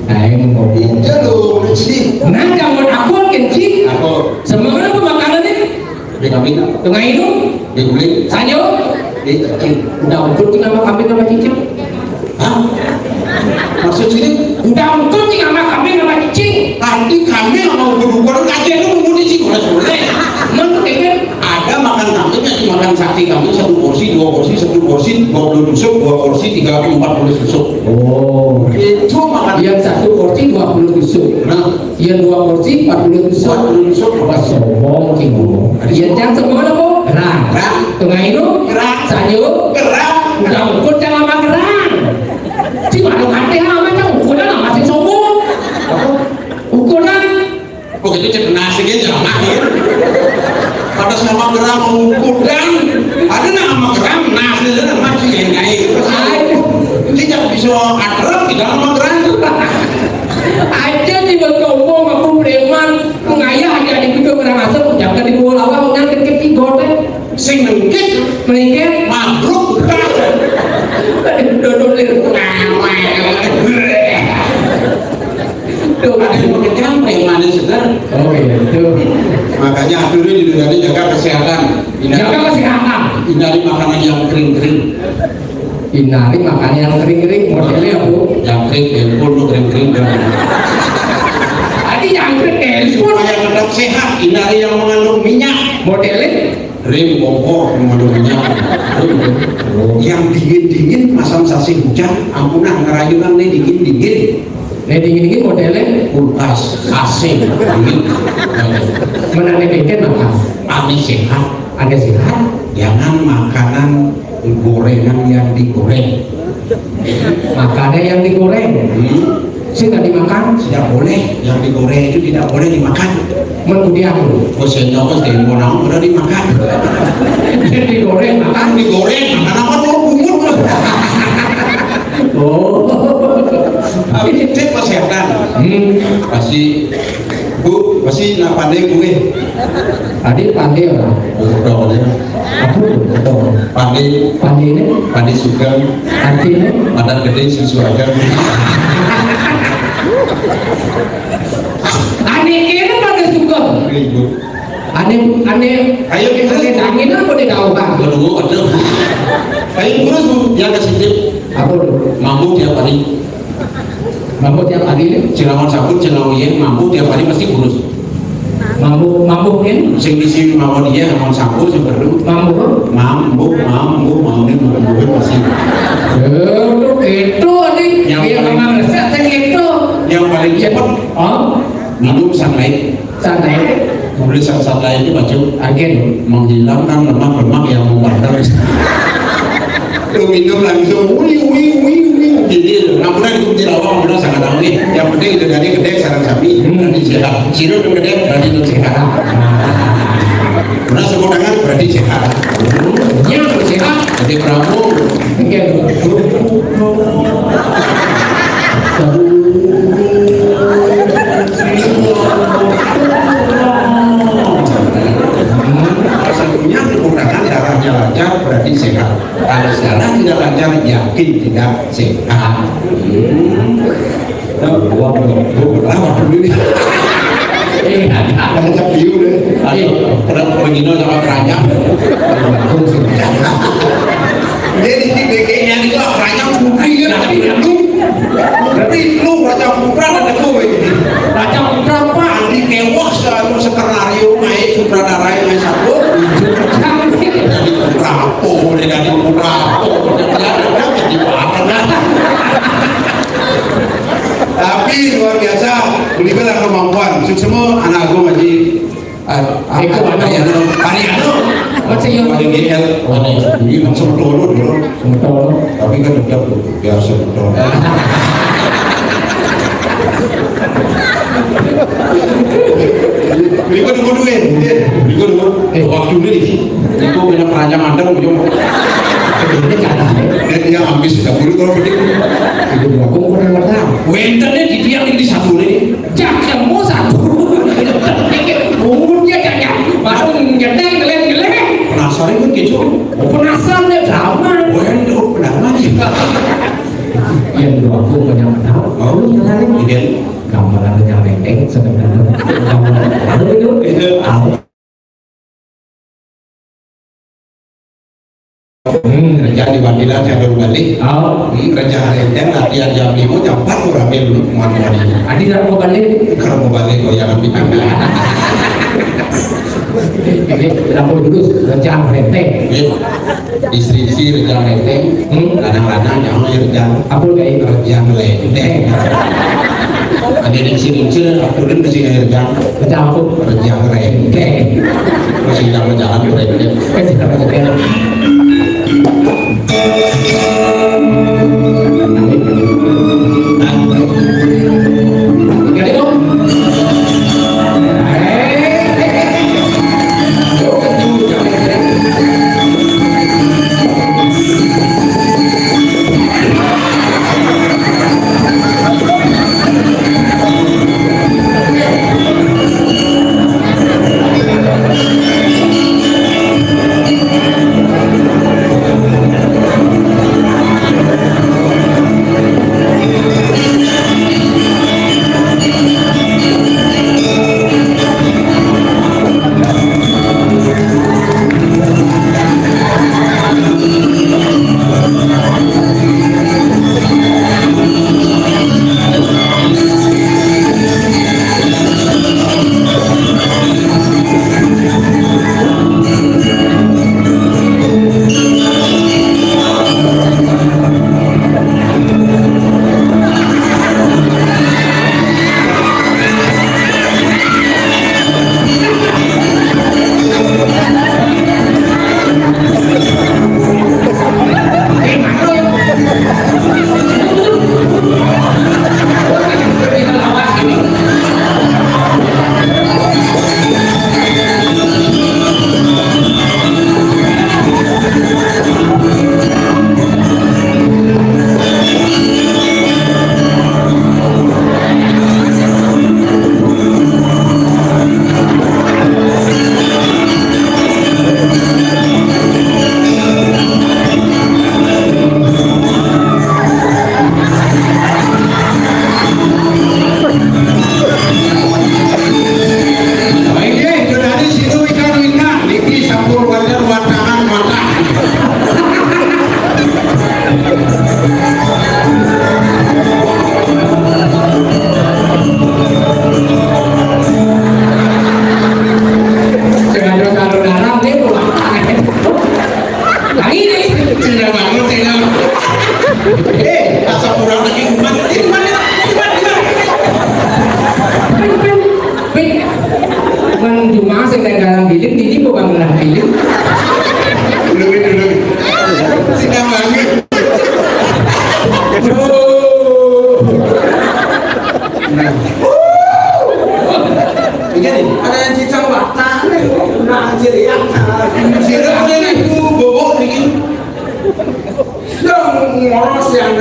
Speaker 3: Ayo ngomong.
Speaker 5: Iya loh, sih.
Speaker 3: Nah, kamu aku kenci.
Speaker 5: Aku
Speaker 3: Semangat apa makanan ini?
Speaker 5: di kami,
Speaker 3: Tengah itu,
Speaker 5: di kuling,
Speaker 3: sanyo.
Speaker 5: di cacing.
Speaker 3: Udah ukur nama kambing nama cicing.
Speaker 5: Hah? Maksud sini?
Speaker 3: Udah ukur nama kambing nama cicing.
Speaker 5: Tadi kami mau berukur kaca itu mengundi sih boleh.
Speaker 3: Menurut kan?
Speaker 5: Ada makan kambing yang makan sakti kambing 1 porsi, 2 porsi, 10 porsi, 20 tusuk, 2 porsi, 30, 40 tusuk.
Speaker 3: Oh.
Speaker 5: Itu makan
Speaker 3: Yang 1 porsi 20 tusuk.
Speaker 5: Nah,
Speaker 3: Yang 2 porsi 40 tusuk.
Speaker 5: 40 tusuk
Speaker 3: Apa sombong sih ngomong. Yang jangan semangat apa? Gerang.
Speaker 5: Gerang.
Speaker 3: Tengah itu,
Speaker 5: Gerang.
Speaker 3: sanyo.
Speaker 5: gerang.
Speaker 3: Udah ukur jangan sama gerang. Si baru hati amatnya ukuran masih sombong. Ukuran.
Speaker 5: Begitu cek nasinya jangan ya. Pada sama gerang mengukur dan ada nama gerang nasinya masih yang naik. Tidak bisa akrab tidak nama gerang.
Speaker 3: Aja di ngomong aku preman ngayah aja di video orang asal ucapkan di bola awal ngangkat ke tiga teh
Speaker 5: Sing nengkit
Speaker 3: meningkat
Speaker 5: mabruk.
Speaker 3: dodol lir
Speaker 5: Ada yang mengenyam yang mana sedar.
Speaker 3: oh iya itu
Speaker 5: Makanya akhirnya di dunia ini jaga kesehatan.
Speaker 3: jaga kesehatan
Speaker 5: Hindari makanan yang kering-kering.
Speaker 3: hindari makan yang kering-kering modelnya apa
Speaker 5: Yang kering, handphone lu kering-kering.
Speaker 3: tadi yang kering telepon
Speaker 5: Supaya tetap sehat, hindari yang mengandung minyak.
Speaker 3: modelnya
Speaker 5: Rim, kompor, mengandung minyak. Yang dingin-dingin, masam sasi hujan, ampunah ngerayunan nih dingin-dingin.
Speaker 3: dingin-dingin modelnya
Speaker 5: Kulkas, AC, dingin.
Speaker 3: menanam ikan makan
Speaker 5: Aneh sehat.
Speaker 3: ada sehat
Speaker 5: Jangan makanan gorengan yang digoreng.
Speaker 3: makannya yang digoreng sih nggak dimakan
Speaker 5: Tidak boleh, yang digoreng itu tidak boleh dimakan.
Speaker 3: mengudiang
Speaker 5: Bosennya kok dari monang udah dimakan.
Speaker 3: yang digoreng makan
Speaker 5: Kan digoreng, makan apa tuh bumbu?
Speaker 3: oh
Speaker 5: Tapi cek kesehatan. Pasti Bu, pasti nak pandai gue.
Speaker 3: tadi pandai orang
Speaker 5: Udah ya.
Speaker 3: aku betul
Speaker 5: Pandai,
Speaker 3: pandai ini
Speaker 5: pandai suka,
Speaker 3: artinya
Speaker 5: badan gede susu aja.
Speaker 3: aneh kira pada suka
Speaker 5: Ibu,
Speaker 3: aneh
Speaker 5: Ayo kita
Speaker 3: aneh angin apa di tahu bang
Speaker 5: tunggu ada. Ayo kurus Bu, yang kesintip.
Speaker 3: apa dulu
Speaker 5: Mampu tiap hari.
Speaker 3: mampu tiap hari ini
Speaker 5: Cilangon sabun, Cilangon iya, mampu tiap hari pasti kurus.
Speaker 3: mampu ini
Speaker 5: Sing di sini mau dia mau sabun seperti
Speaker 3: mampu
Speaker 5: mampu ini pasti.
Speaker 3: itu nih
Speaker 5: Yang
Speaker 3: yang
Speaker 5: paling-
Speaker 3: memang resep yang itu
Speaker 5: Yang paling cepat
Speaker 3: oh
Speaker 5: minum sunlight.
Speaker 3: santai
Speaker 5: Kemudian sunlight itu baju
Speaker 3: agen
Speaker 5: menghilangkan lemak-lemak yang membakar. Lu minum langsung jadi nampaknya itu jerawat benar sangat tahu nih. Yang penting itu dari gede sarang sapi berarti sehat. Ciro itu gede berarti itu sehat. Karena semua tangan berarti sehat.
Speaker 3: ya sehat
Speaker 5: Jadi Prabu
Speaker 3: agen
Speaker 5: satunya menggunakan darahnya lancar berarti sehat. Kalau darah tidak lancar yakin tidak sehat. Gua berlama dulu nih.
Speaker 3: ada
Speaker 5: Lancar biu deh. Pernah begini sama keranjang. Jadi di BG-nya itu keranjang putri kan tapi lu. Tapi lu raja putra ada tuh ini. Raja putra apa? Di kewas itu skenario naik sutradara yang satu. Jadi putrapo, dari putrapo. Jadi apa? Tapi luar biasa, berikan kemampuan. Semua anak aku masih
Speaker 3: macam yang
Speaker 5: paling GL, ini langsung turun dulu.
Speaker 3: betul
Speaker 5: Tapi kan udah biasa betul. Berikut dulu duit, berikut dulu. Waktu ini sih, itu punya keranjang mandang ujung.
Speaker 3: ini kata
Speaker 5: Dan dia habis 30 kalau begitu.
Speaker 3: itu aku kurang tahu
Speaker 5: Wenternya di dia di satu ini.
Speaker 3: jangan mau satu umurnya jangan baru nyedang itu penasaran ya drama.
Speaker 5: Bukan itu pendapat
Speaker 3: Yang dua aku menyangkal, mau lu nyalain ide gambaran yang lengkeng sebenarnya gambaran itu
Speaker 5: kerja di Bandila saya baru balik kerja renteng latihan jam 5 jam 4 kurang belum kemana-mana
Speaker 3: Adi dah mau balik.
Speaker 5: kalau mau balik kok jangan pindah
Speaker 3: Ini lampu dulu kerjaan renteng.
Speaker 5: istri-istri kerja renteng ladang-ladang jangan kerja
Speaker 3: Apa kayak
Speaker 5: kerja melenteng ada yang sini-sini aku dan kesini kerja
Speaker 3: kerja apa?
Speaker 5: kerja renteng masih jalan-jalan renteng
Speaker 3: Kerja renteng. Jadi dong. Cuma saya dalam bilik ini bukan dalam bilik.
Speaker 5: Lebih. Sidang lagi. Begini, ada yang cicang batang nih, nah ciriak, ciriak ada itu bobok begini. Yang ngoros yang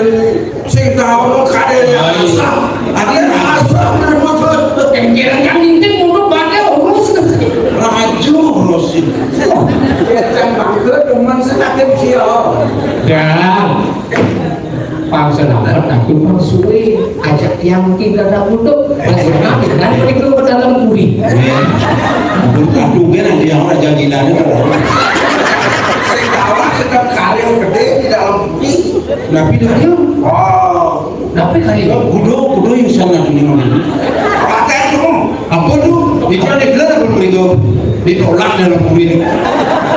Speaker 5: sing tahu kade yang asam, ada asam dari motor.
Speaker 3: Kengkiran kan intik mundur pakai urus.
Speaker 5: Raju urusin. Cicang bangga teman sedikit siapa.
Speaker 3: Dan Pangselamat aku suwe ajak yang kita dah untuk bagaimana dengan itu dalam buri.
Speaker 5: Bukan juga nanti yang orang jadi lada terlalu.
Speaker 1: Kawan sedang kali yang gede di dalam bumi.
Speaker 5: Tapi dia,
Speaker 1: Oh,
Speaker 3: Tapi kayak
Speaker 5: kudo yang sana ini mana?
Speaker 1: pakai itu.
Speaker 5: Apa tu? Itu ada gelar apa begitu? Ditolak dalam bumi ini.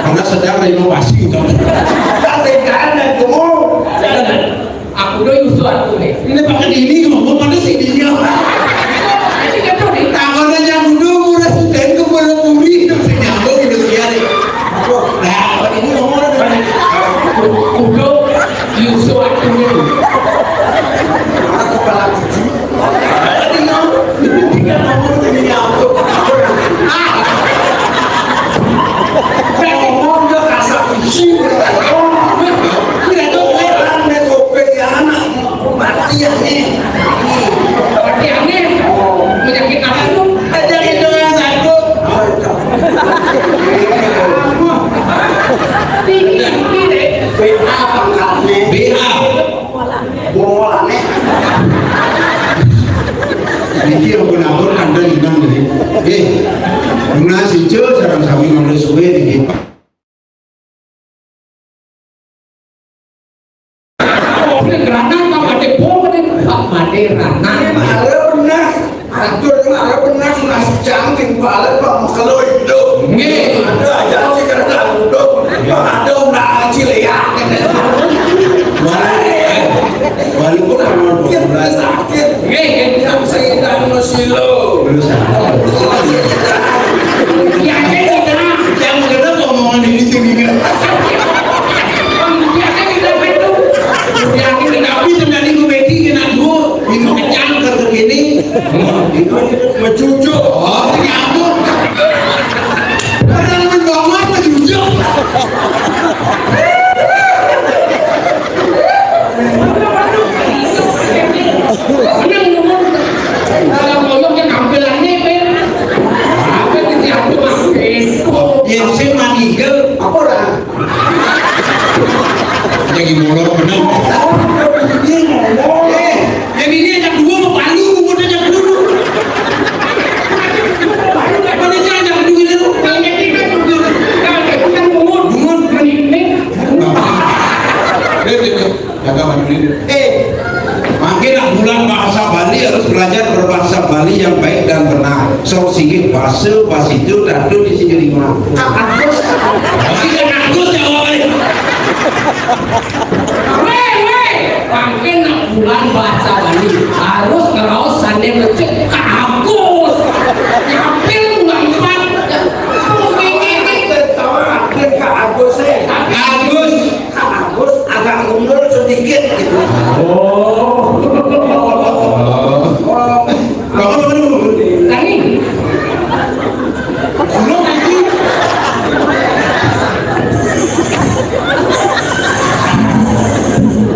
Speaker 5: Karena sedang renovasi kan.
Speaker 1: Pakai kanan itu.
Speaker 3: aku udah usulan tuh nih.
Speaker 5: Ini pakai ini ngomong mana sih dia?
Speaker 3: Ini kan tuh nih.
Speaker 5: Tangannya yang dulu udah sudah ke bola bumi itu senyambung itu sekali. Nah, ini ngomong apa?
Speaker 3: Kudo usulan tuh nih.
Speaker 1: Kepala cuci. Tadi ngomong ini nyambung. Ngomong dia kasar cuci. Tidak tahu orang dia kopi anak mati ya nih.
Speaker 3: Berarti aneh. Penyakit apa tuh?
Speaker 1: Ada itu yang sakit.
Speaker 5: Niki yang penabur kanda hilang jadi. Guna sijo sarang sami ngomong suwe niki.
Speaker 3: Oh, ini granat tak ada bom ini. Pak Made granat.
Speaker 1: Ada benar, atur ada benar nasi canggih balik bang kalau itu.
Speaker 3: Nggih.
Speaker 1: Ada aja sih karena duduk, ada orang cileak.
Speaker 5: Walaupun kalau
Speaker 1: Kita sakit,
Speaker 3: Nggih.
Speaker 1: yang sedang mesilo.
Speaker 3: Ya kita.
Speaker 5: yang kena ngomongan ini sini kan.
Speaker 3: Ya kita itu.
Speaker 5: Yang ini tapi sebenarnya gue beti kena gue minum kecang ke begini.
Speaker 1: Itu mencucuk.
Speaker 5: Oh, nyambung. Karena mendomat menjujur.
Speaker 3: Ini ngomong kalau ngomong yang tampilannya Ben. Apa itu yang aku makin?
Speaker 5: Yang saya manigel
Speaker 1: Apa dah?
Speaker 5: jadi molor benar. Yang ini yang dua mau palu, mau yang dulu. Mana yang dulu itu?
Speaker 3: Kalau kita tuh kalau kita ngomong menit.
Speaker 5: Jaga mandiri. Makinlah bulan bahasa Bali harus belajar berbahasa Bali yang baik dan benar. So sikit bahasa pas itu dadu di sini lima. Masih kan agus jawabannya.
Speaker 3: Makin bulan bahasa Bali harus ngeraos sane becek ke Agus. Hampir bulan 4.
Speaker 5: Agus.
Speaker 1: Agus agak mundur sedikit gitu.
Speaker 5: Bapak dulu.
Speaker 3: Tadi
Speaker 5: Belum itu.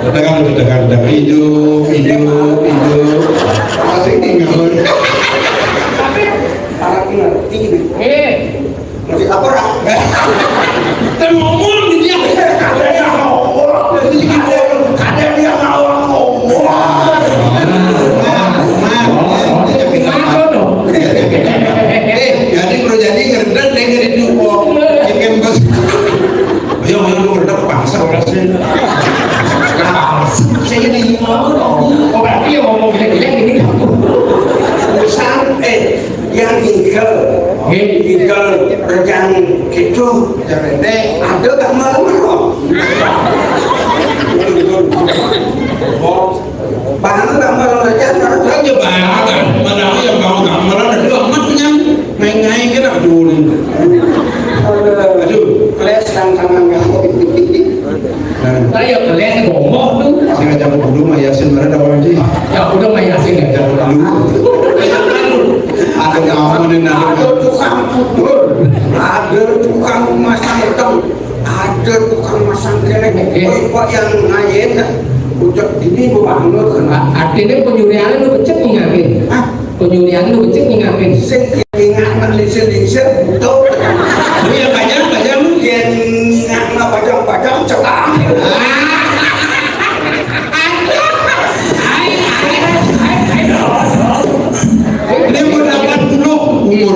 Speaker 5: Tekan hidup. Masih tinggal.
Speaker 1: Harap ngerti. Masih apa dah?
Speaker 5: Kita ngomong dia.
Speaker 1: Ada yang ngomong, ada yang ngomong.
Speaker 5: Jadi bro jadi ngerden dengerin dulu. Chicken bus. Ayo lu ngerden bangsa orang sini.
Speaker 1: Saya jadi mau dong.
Speaker 3: oh berarti yang ngomong gila-gila ini kamu.
Speaker 1: Urusan yang tinggal rekan gitu. Jadi ada tak malam dong. Bahkan tak malam aja.
Speaker 5: Saja bayangkan mana yang mau gambaran ada amat punya ngai-ngai kena dulu. Aduh.
Speaker 1: Les tangan kamu.
Speaker 3: Tadi yang kalian ngomong tuh.
Speaker 5: Saya jago dulu mah Yasin mana ada orang sih.
Speaker 3: Ya udah Maya sih nggak
Speaker 5: Jago dulu. Ada ngapain
Speaker 1: Ada tukang pukul, ada tukang masang hitam, ada tukang masang kelek. Kok yang ngayen ucap ini bangun kan?
Speaker 3: artinya penyurian lu becek ngapin. Penyurian lu becek ngapin.
Speaker 1: Sing ingat lisir butuh.
Speaker 5: Lu yang banyak lu.
Speaker 1: Yang ingat bajang-bajang celang.
Speaker 5: Ini umur 80 umur.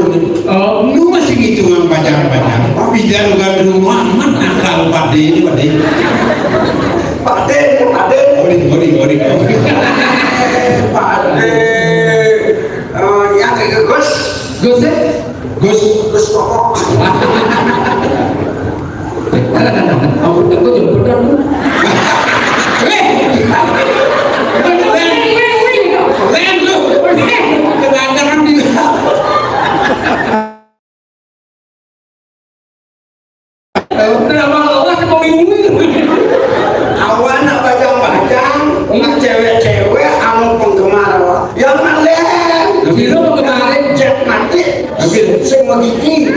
Speaker 5: Lu masih ngitungan pacar-pacar. Tapi jangan gak rumah aman nakal pade ini pade.
Speaker 1: Pade.
Speaker 5: Ori.
Speaker 1: Pade. Yang kayak Gus.
Speaker 5: Gus
Speaker 1: pokok.
Speaker 3: Aku jemput dulu.
Speaker 5: Len lu. Kegandaran di.
Speaker 3: Kenapa Allah mau bingung?
Speaker 1: Awan bajang-bajang, cewek-cewek, anu penggemar yang nalen.
Speaker 3: Gila mau kemarin.
Speaker 1: Jet nanti, sing mau gigi.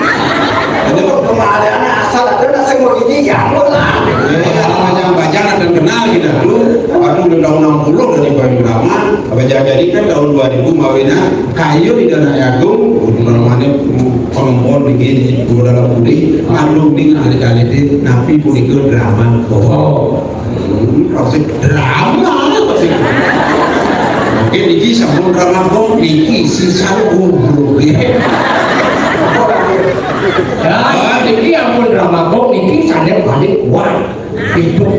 Speaker 1: Itu penggemar asal ada sing mau gigi ya lah.
Speaker 5: Bajang ada kenal kita dulu. Baru tahun 60 dari Bayu Rahman. Bajang jadi kan tahun 2000 mawina kayu di Danau Agung. Namanya pengemon begini di dalam budi. Lalu di kali-kali itu napi pun ikut drama. Proses drama. niki sampun ramakong niki sisa gubro ya.
Speaker 3: Ya, niki ampun ramakong niki saya balik kuat. Hidup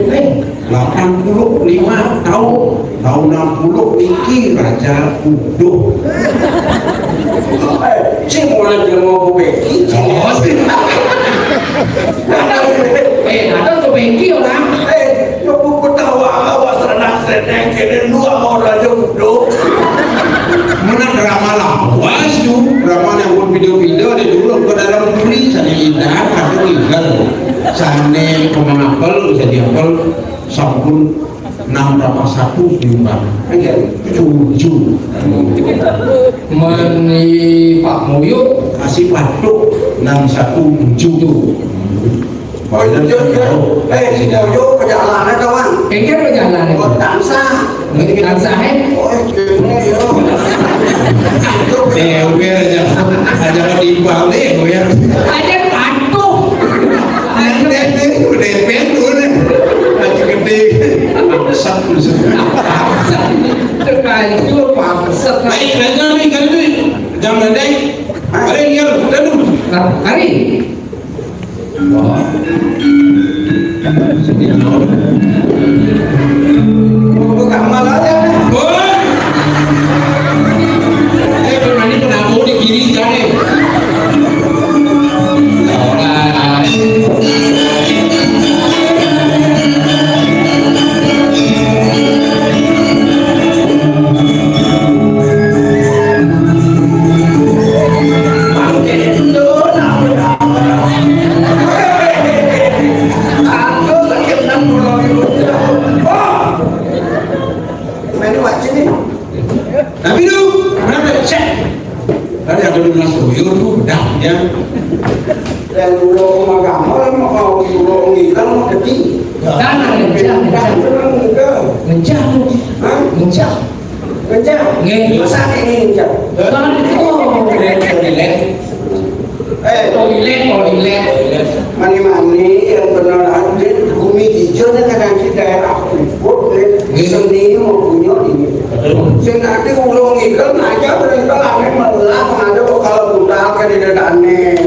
Speaker 5: 85 tahun 60 niki Raja Udo.
Speaker 1: Cing mulai dia mau beki.
Speaker 3: Oh, ada ke bengki orang.
Speaker 1: Yo buku tahu awak senang kene lu mau Raja Udo.
Speaker 5: Mana drama lawas tu, drama yang buat video-video ada dulu ke dalam negeri sana indah, kado tinggal sana pemangapel bisa diapel sampun 681 diumbang, tujuh
Speaker 3: Meni Pak Moyo
Speaker 5: kasih patuk 617 tu.
Speaker 1: Oh yo yo perjalanan kawan.
Speaker 3: engke perjalanan
Speaker 1: Oh dansa.
Speaker 3: dansa
Speaker 1: Oh kene yo.
Speaker 5: Dewe aja dibal deh, ya.
Speaker 3: ada patuh
Speaker 5: Udah pentur deh, aja gede, besar
Speaker 3: terkait itu paksa
Speaker 5: Baik, jangan nih, jangan deh. Ada yang udah dulu.
Speaker 3: hari
Speaker 1: Bukan malah ya.
Speaker 5: Ini penamu di kiri jangan. Tapi tu, kenapa cek? Tadi ada dulu masuk YouTube, dah ya.
Speaker 1: Dan dulu magama mau dulu ngilang mau kecil.
Speaker 3: dan ngencah Nggih.
Speaker 1: Masa ini ngencah.
Speaker 3: toilet
Speaker 1: Mani-mani yang benar ada bumi hijau ni kadang di daerah Freeport seni mau punya ini. Sing nanti ulung ikan aja berita langit melah ada kalau budal ke di dadane.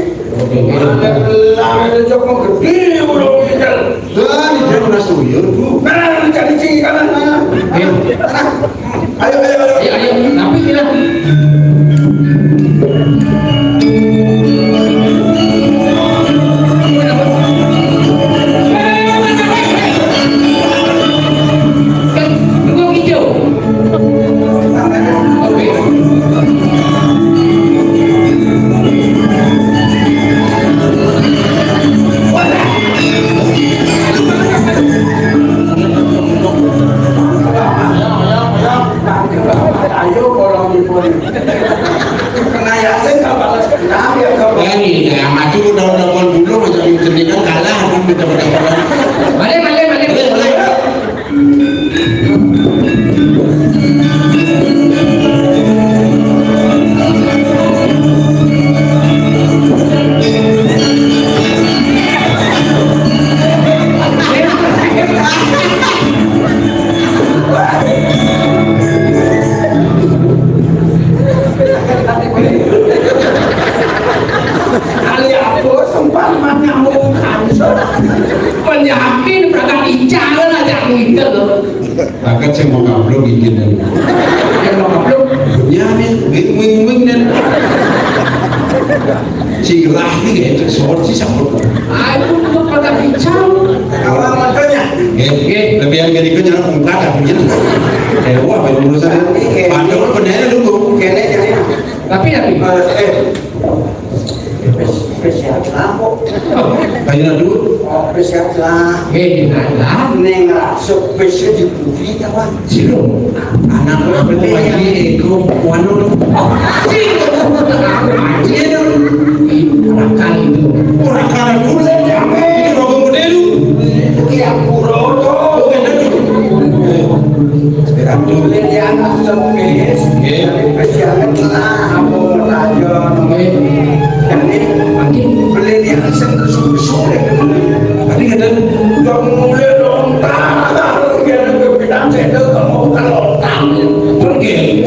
Speaker 1: Langit itu cukup gede ulung ikan.
Speaker 5: Tadi dia masuk YouTube.
Speaker 1: Nah, cari cing kanan mana? Ayo.
Speaker 3: ayo tapi kita Dukung hijau. Oke.
Speaker 1: Ayo kalau dipun. Kena yasin tak balas kenal ya kau.
Speaker 5: Ini yang maju udah dulu macam itu kalah kan betul-betul.
Speaker 3: Balik.
Speaker 1: Ali aku sempat nyambung
Speaker 3: Penyampin berangkat ical aja itu loh.
Speaker 5: Bahkan saya mau upload ini.
Speaker 3: Yang mau upload
Speaker 5: Ya nih, wing dan cirah nih kayak soal sih sambut.
Speaker 3: aku untuk berangkat ical.
Speaker 1: Kalau makanya
Speaker 5: Lebih yang jadi kenyang pungkat apa gitu. Wah, baru urusan. Padahal benar dulu.
Speaker 1: kene jadi
Speaker 3: Tapi
Speaker 1: spesial lah kok.
Speaker 5: Bayar dulu.
Speaker 1: Spesial lah.
Speaker 3: lah.
Speaker 1: Neng rasuk spesial di bumi kawan.
Speaker 3: Siro.
Speaker 5: Anak lo beli ego wano lo.
Speaker 3: Iya dong. Makan itu.
Speaker 5: Orang kalah dulu. Ini rogo gede lu.
Speaker 1: Yang puro tuh.
Speaker 5: Sekarang tuh.
Speaker 1: Boleh dianggap sepes. Spesial lah. Apa raja. Jadi boleh dianggap sepes.
Speaker 5: Tapi kadang
Speaker 1: Dong mulai lontar. Kita ke bidang saya kalau lontar.
Speaker 5: pergi.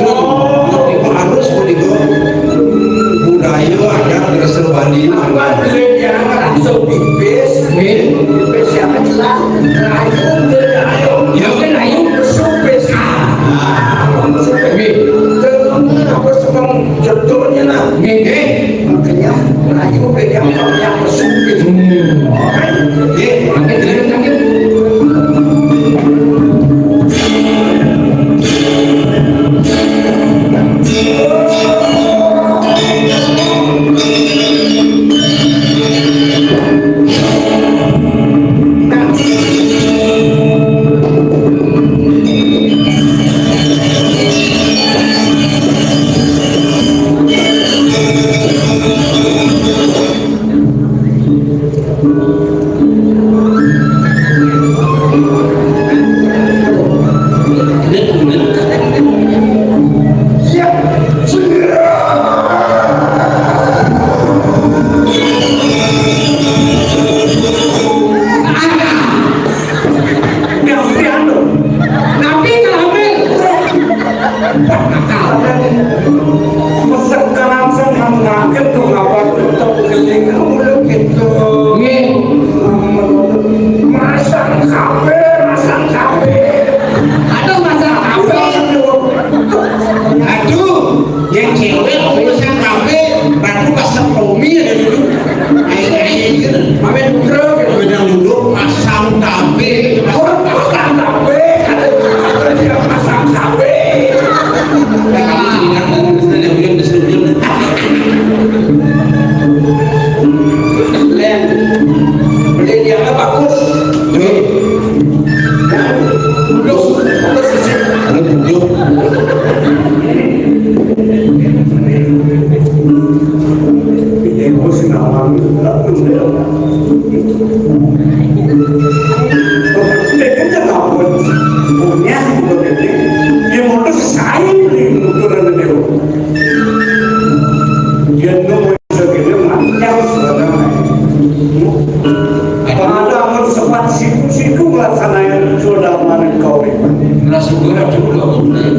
Speaker 5: Langsung gue harus dulu aku beli.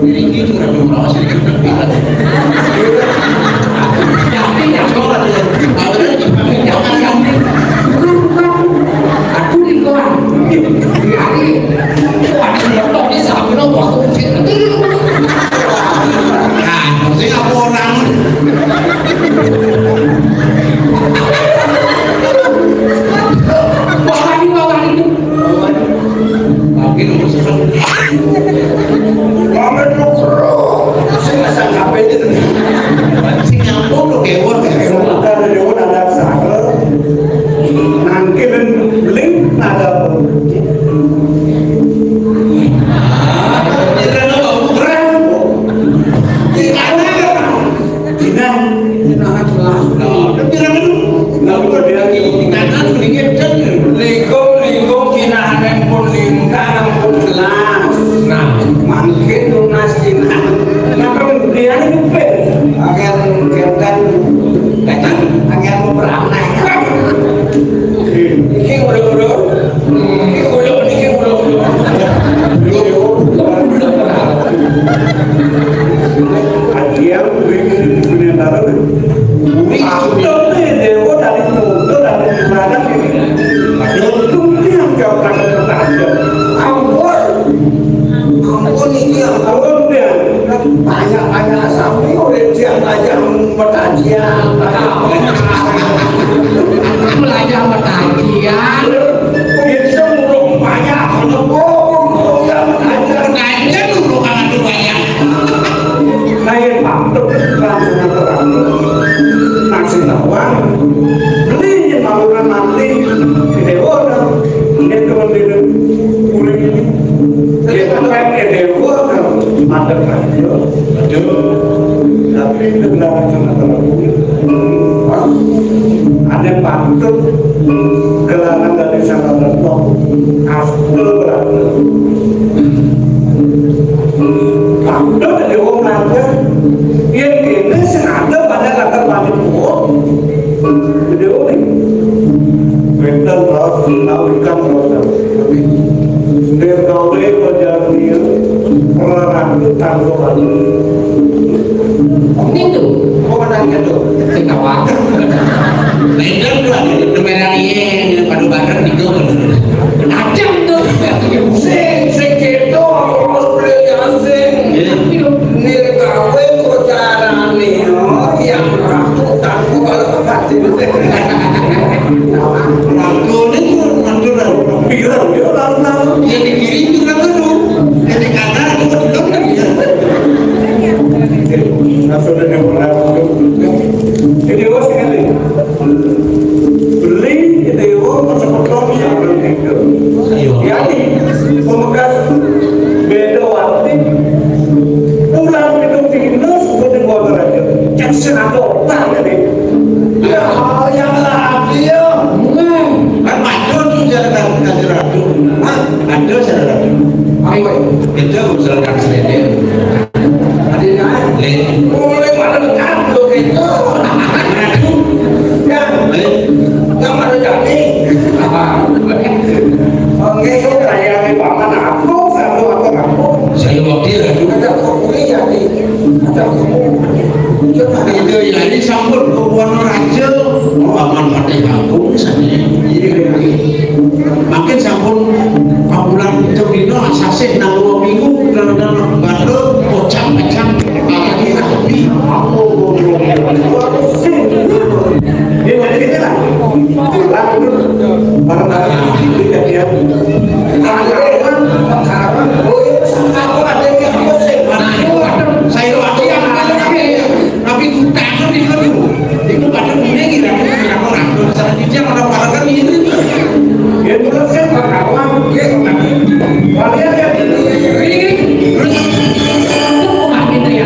Speaker 5: Ini gitu harus dulu aku sih kita bilang. Tapi ya sekolah dia. Awalnya dipakai jangan yang bukan. Aku di koran. Di hari. Aku laptop di sana waktu kecil. Nah, mesti aku orang. Bawah itu. Tapi nomor sekarang.
Speaker 1: Momen lu bro, saya nggak ngapain itu.
Speaker 5: Si nyambung lo kewan
Speaker 1: Kita ada dewan ada sakit, nangkilin beling ada. Banyak-banyak sapi oleh dia belajar berkajian.
Speaker 2: Belajar berkajian.
Speaker 1: Bisa murung banyak, murung ya belajar.
Speaker 2: Kajian dulu kan ada banyak.
Speaker 1: Naik pantuk, langsung terang. Nasi tawang, beli maluran mati di dewa. Dia kemudian kuring. Dia sampai ke dewa, ada kajian. Tapi dengan ada pantun gelangan dari sana letok asal berada pantun dari orang naga yang ini senada pada kata pantun kuat jadi orang betul lah tahu ikan roda dia tahu dia kerja dia orang itu tanggung
Speaker 2: Itu.
Speaker 1: kok menangnya tuh
Speaker 2: Ketawa. Lain kan demeran iya pada badan itu. Ajam tuh.
Speaker 1: sing gitu harus belajar sing nil kawe kok carane yang aku takku kalau pasti
Speaker 5: Aku ini mantul
Speaker 1: bilang dia lalu
Speaker 5: yang di kiri juga dulu, yang di kanan juga belum kan ya.
Speaker 1: sudah dimulai jadi was sekali beli itu macam-macam yang itu jadi pemegas beda waktu pulang itu tinggal seperti motor aja cek senada otak jadi ya yang lagi ya
Speaker 5: Kan mantul tuh jalan kantor ratu, mantul jalan ratu.
Speaker 1: ayo
Speaker 5: Itu urusan kan selesai.
Speaker 1: adanya mulai malam kan lo gitu ya yang mana jadi oke itu kayak di paman aku satu aku
Speaker 5: Saya waktu itu
Speaker 1: ada kopi jadi ada kopi
Speaker 5: itu jadi sambut kebuan raja, paman pakai kampung sana. Makin sampun pamulan itu dino asasih nang 2 minggu dalam baru bocah macam lagi tapi
Speaker 1: aku sih dia jadi kita lah lalu barang-barang kejadian karena oh itu aku ada yang apa sih
Speaker 5: saya waktu yang tapi kita kan itu pada ini kira orang salah dijam ada parakan ini
Speaker 1: ya menurut saya kawan ya kalian ya
Speaker 5: terus
Speaker 2: Makin ya.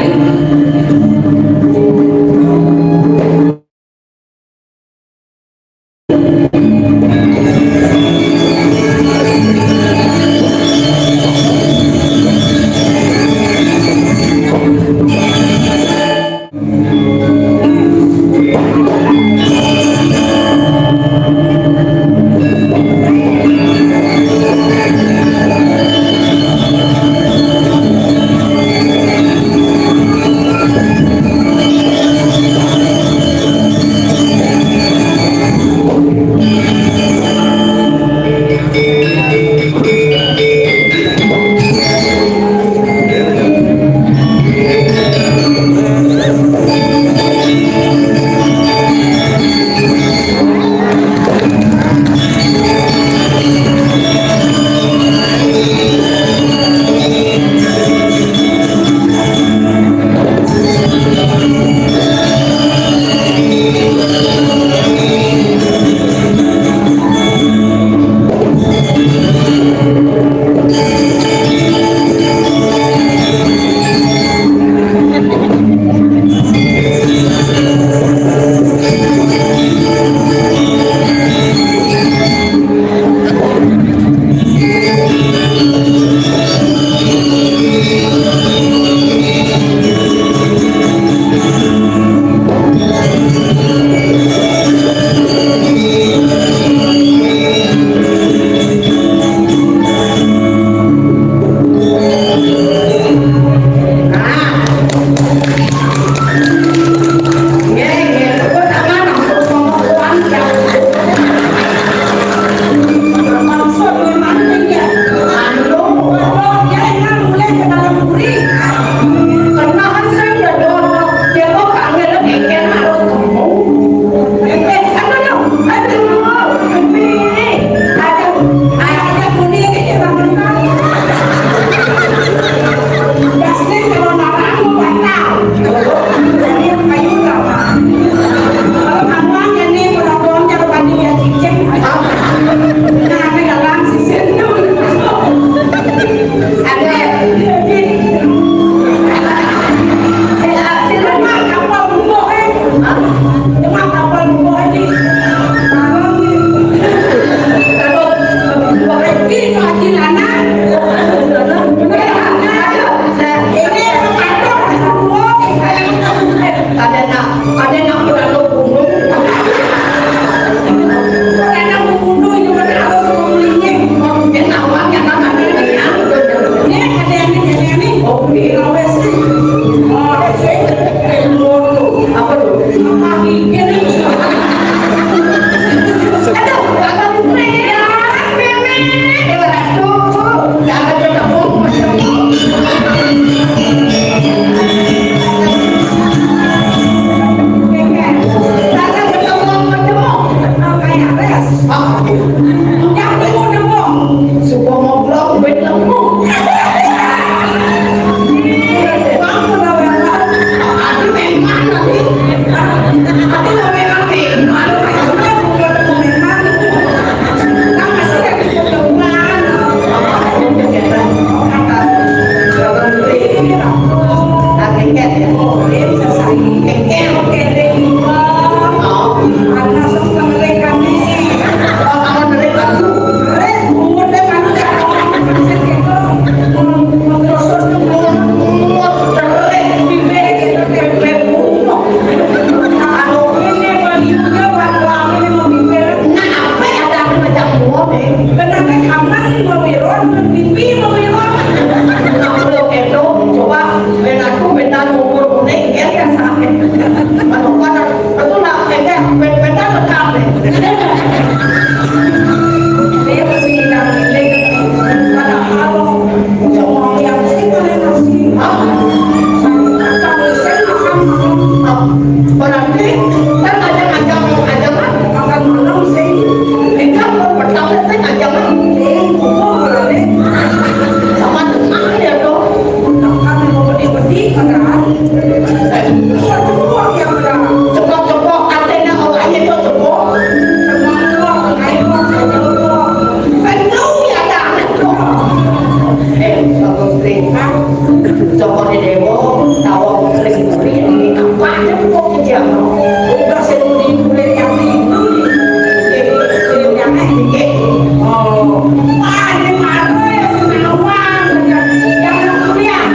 Speaker 4: Coba di demo, tahu lagi kulit ini apa aja kok kerja. Udah sedih kulit yang itu yang ini. Oh, ada mana yang senawan yang kuliah?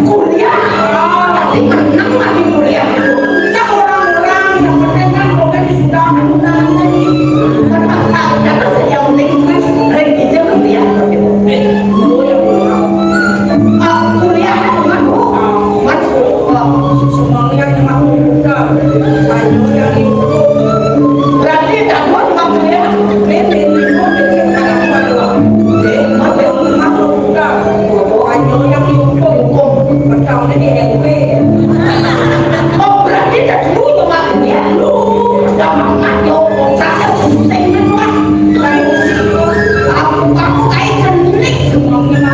Speaker 4: Kuliah? Tapi menang lagi kuliah. Kita orang-orang yang bertengkar bukan sudah menang lagi. Karena yang penting lagi jangan dia. Kuliah masuk semuanya memang mudah. Berarti tak buat kuliah. Oh berarti tak dulu makanya lu jangan ngaco saya pusing memang aku kayak cantik semuanya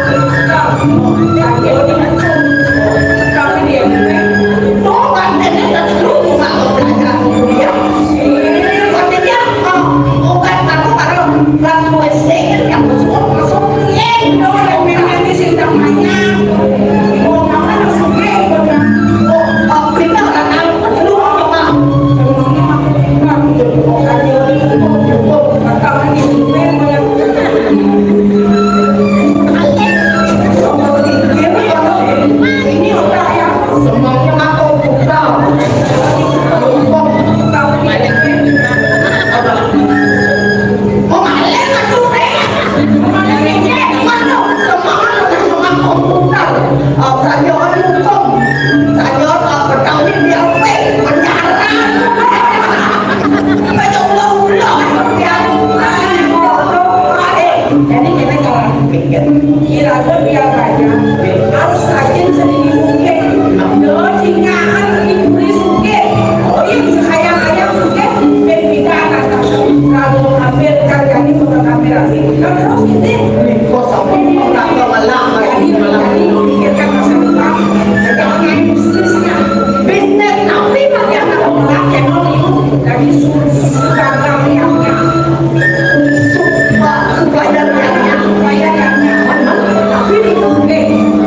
Speaker 4: Tapi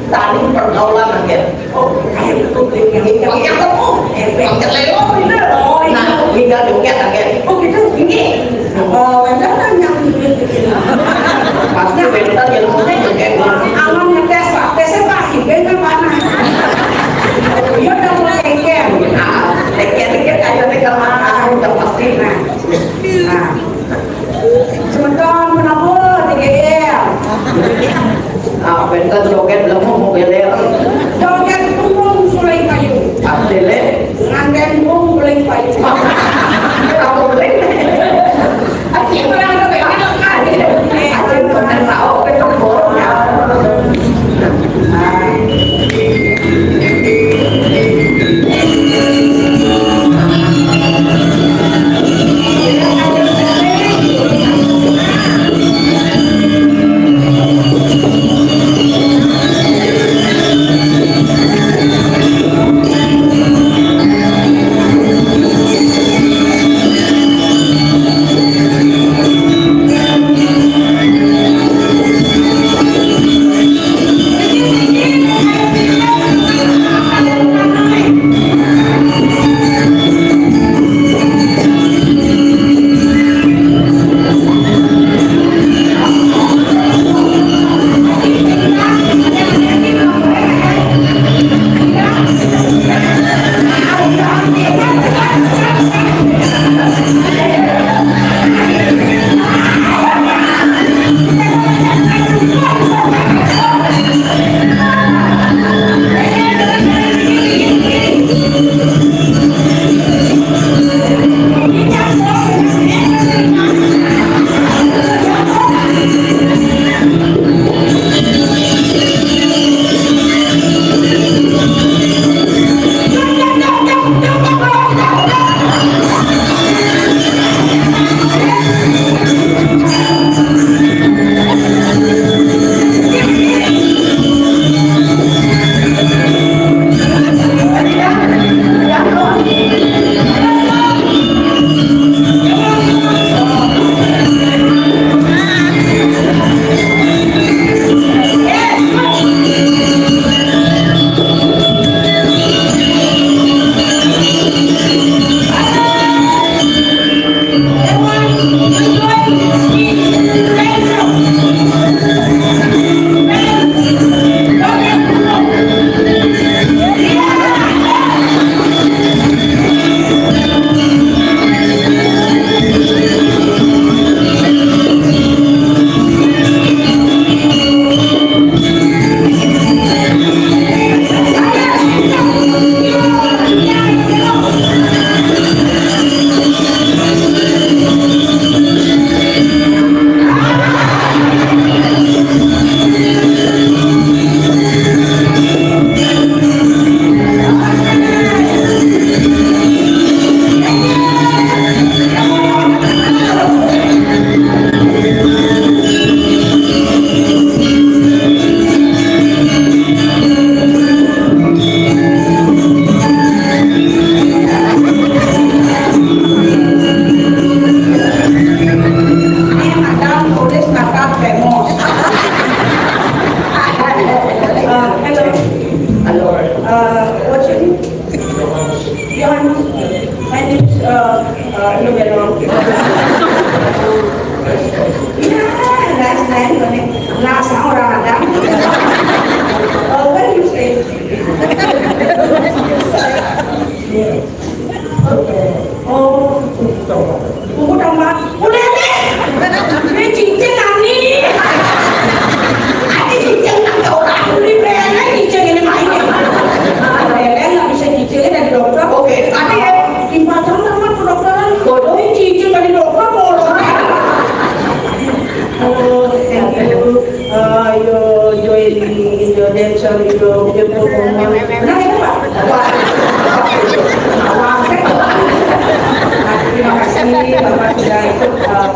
Speaker 4: tadi pergaulan aja. Oh, kayak betul ini yang ketemu. Yang lewat bener. Oh, nah, tinggal joget aja. Oh, gitu. Ini. Oh, bener kan yang pasti bentar yang punya joget. Aman ngetes Pak. Tesnya Pak, ben kan mana? Dia udah mulai teker. Nah, teker kayak teker mana udah pasti nah. Nah. Sementara menabur TGL. Ah, bentar joget belum mau geler. Joget punggung sulai kayu. Adele, nganten punggung sulai kayu. Apa boleh? Aci pernah ada kayak gitu kan? Aci pernah tahu ketemu.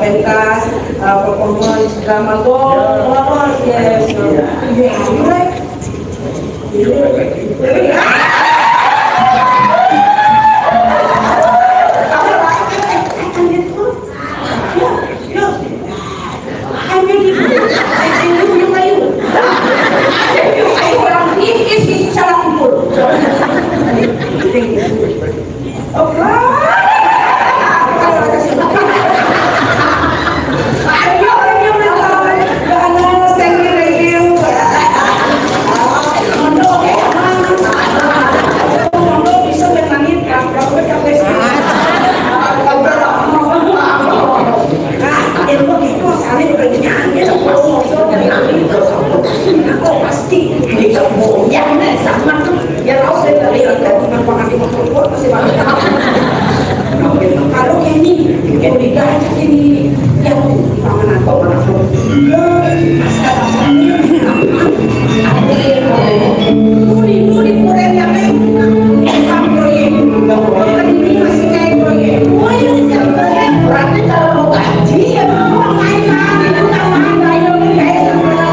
Speaker 4: pentas performance drama gol, yes. yang sama tuh ya tahu saya lihat dengan pengantin motor masih banyak. Kalau ini udah ini yang pangan atau mana pun Muri yang ini masih kayak proyek. Oh ya, berarti kalau gaji ya mau main-main itu mana yang kayak sama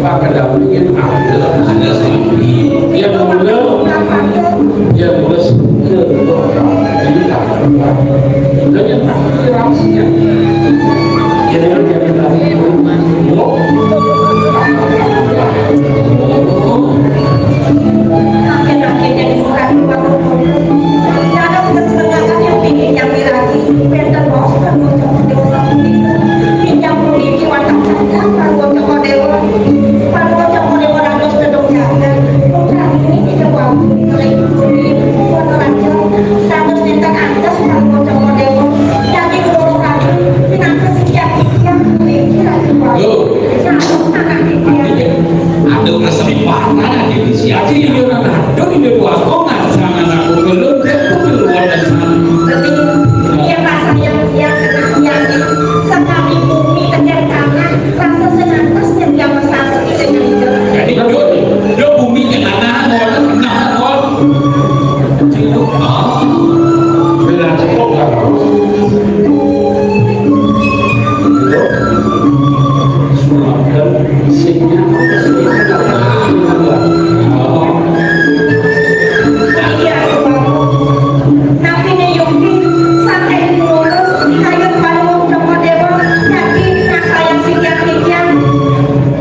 Speaker 3: Pak Kadawi ada sapi yang mula sebetulnya ini tak dan yang tak rahasia yang jadi tadi
Speaker 4: Makin-makin jadi murah dua ada kesenangan yang tinggi yang lagi pengen bos kan dewa pinjam memiliki watak cakap kalau coba dewa ratus sedang jangan bukan ini tidak waktu ini buat raja ratus tentang atas kalau coba dewa jadi kedua kali pinang kesekian yang memiliki lagi
Speaker 2: ada rasa dipana di Indonesia
Speaker 3: jadi ini orang ada di luar kongan sama anak belum itu di luar dan sana
Speaker 4: tapi yang rasa yang sekali bumi kejar tangan rasa senatas yang dia masalah itu
Speaker 3: jadi do bumi ke anak orang pernah orang itu bila cukup kan suratkan sinya
Speaker 4: tapi nih Yogi sampai lulus kayak pada mau coba dewa jadi rasa yang sikian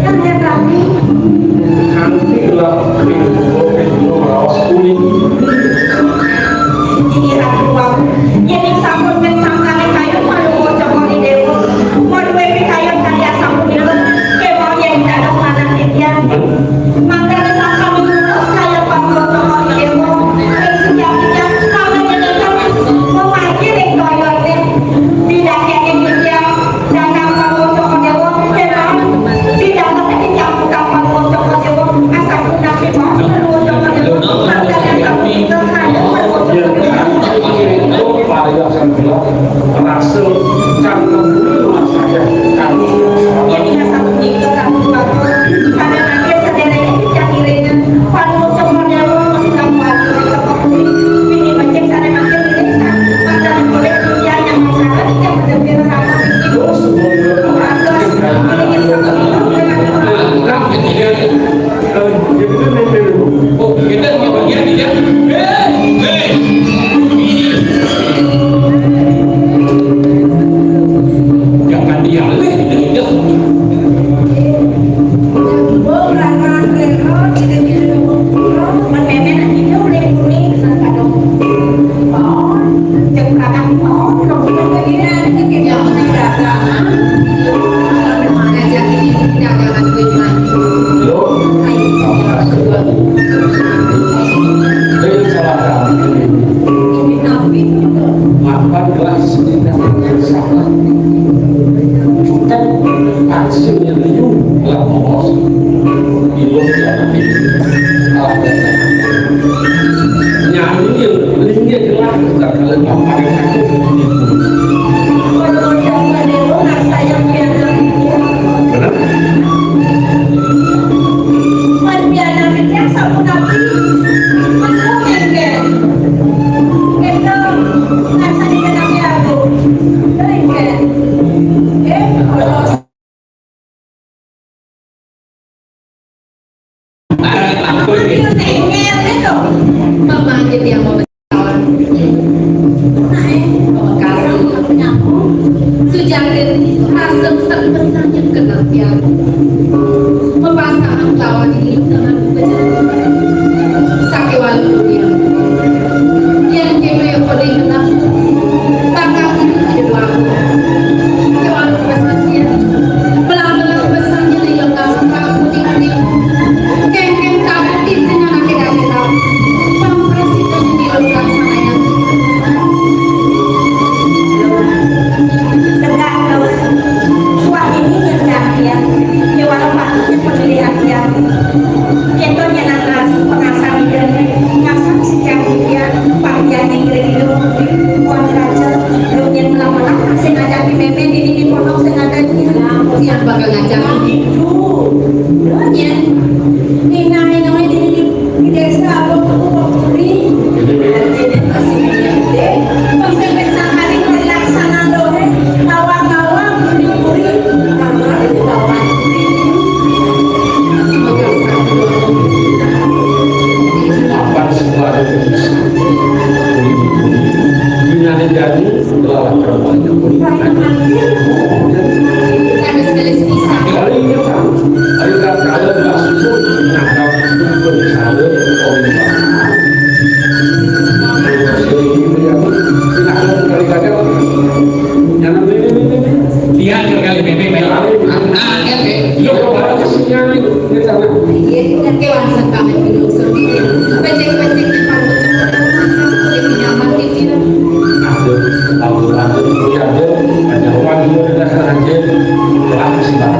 Speaker 4: kan dia rapi
Speaker 3: nanti lah itu rawas kuning
Speaker 4: ini rapi bang jadi sambut bersangkanya kayak pada mau coba di dewa mau dua kayak kayak sambut dia kayak mau yang tidak ada mana dia maka sangka lulus kayak pada mau coba di dewa sikian kalau jadi kan mau akhir yang doyotnya tidak kayak dia dan kalau mau coba dewa tidak tapi campur kapal mau coba dewa asal pun tapi mau coba dewa maka yang terkadang mau coba dewa
Speaker 3: itu payah sampai rasa canggung rumah saya kami
Speaker 4: jadi satu itu kamu bagus pada nanti sederhana yang kirinya kalau mau coba dewa kita buat seperti ini macam sana macam ini maka boleh dia yang masalah yang berbeda sama itu
Speaker 3: oh kita mau bagian dia jangan dialih dia makan gelas tidak salah kita hasilnya itu nggak lolos itu jangan nyanyi linknya jelas tidak kalian pakai
Speaker 6: Mama jadi yang mau bertawan. Sujangan rasa sebesar yang kenal yang memasang lawan ini dengan berjalan sakit walau dia yang kira yang boleh menang takkan di luar walau besarnya belah-belah besarnya di dalam kamu di hati keng-keng kamu tintinya nakit kita presiden di luar sana yang
Speaker 4: suami ini yang ya walaupun
Speaker 6: Iya, kewan banget dulu sendiri. Becek-becek di panggung cepat nyaman di sini.
Speaker 3: Lalu ya ada orang juga dasar aja. Berapa sih bang?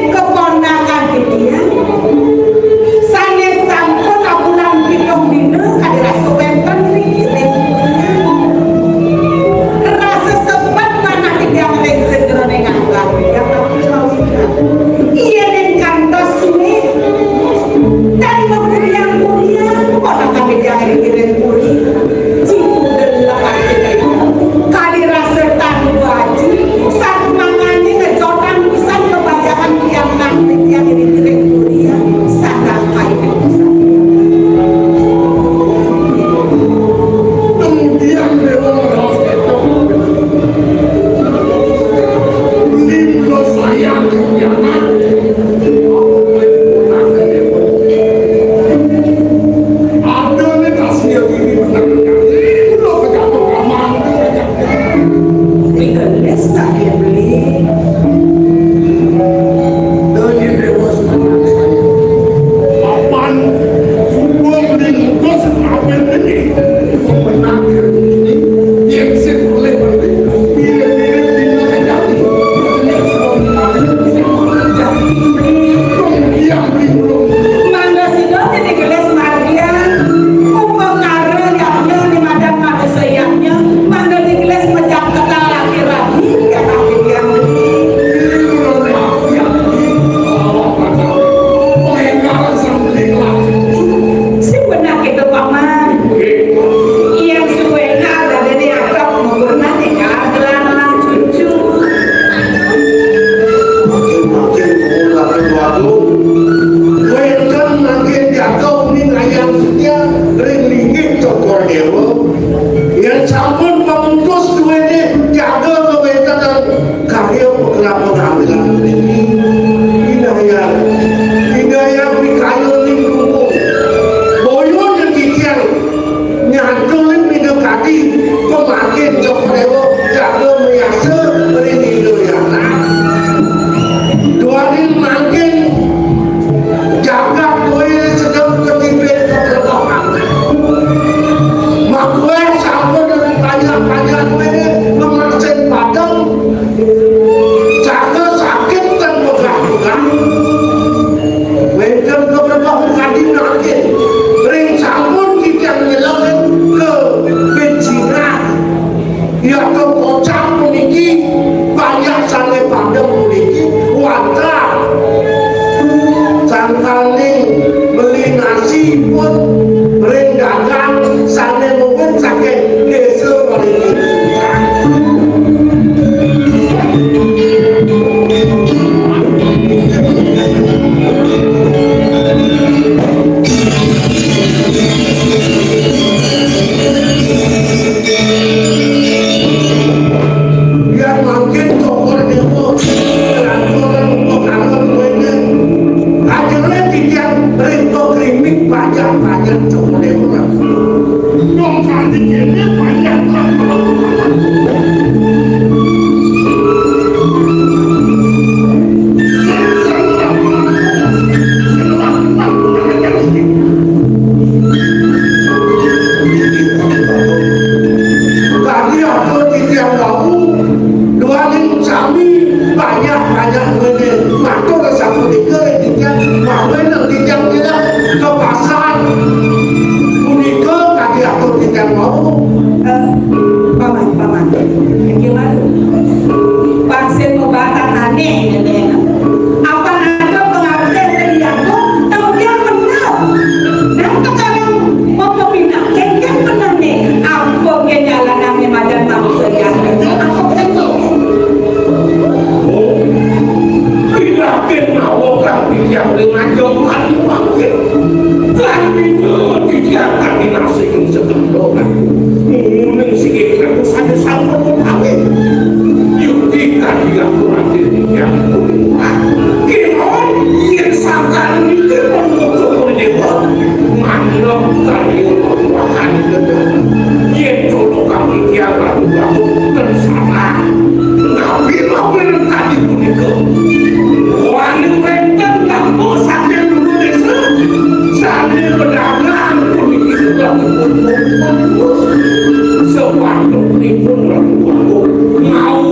Speaker 4: Keponakan dia, sanes sampun aku nang pitung
Speaker 2: tapi yang dengan jomblo makin tapi tidak kami nasi yang segendokan mungkin sikit aku saja sampai kawin yuktikan dia kurang diri yang kurang kimon yang sangat mikir untuk dewa manok kayu wahan gedung yang dulu kami tiada waktu bersama tapi lawan tadi punika wanita renten tak bosan yang dulu desa sambil berdagang punika juga sewaktu pun waktu mau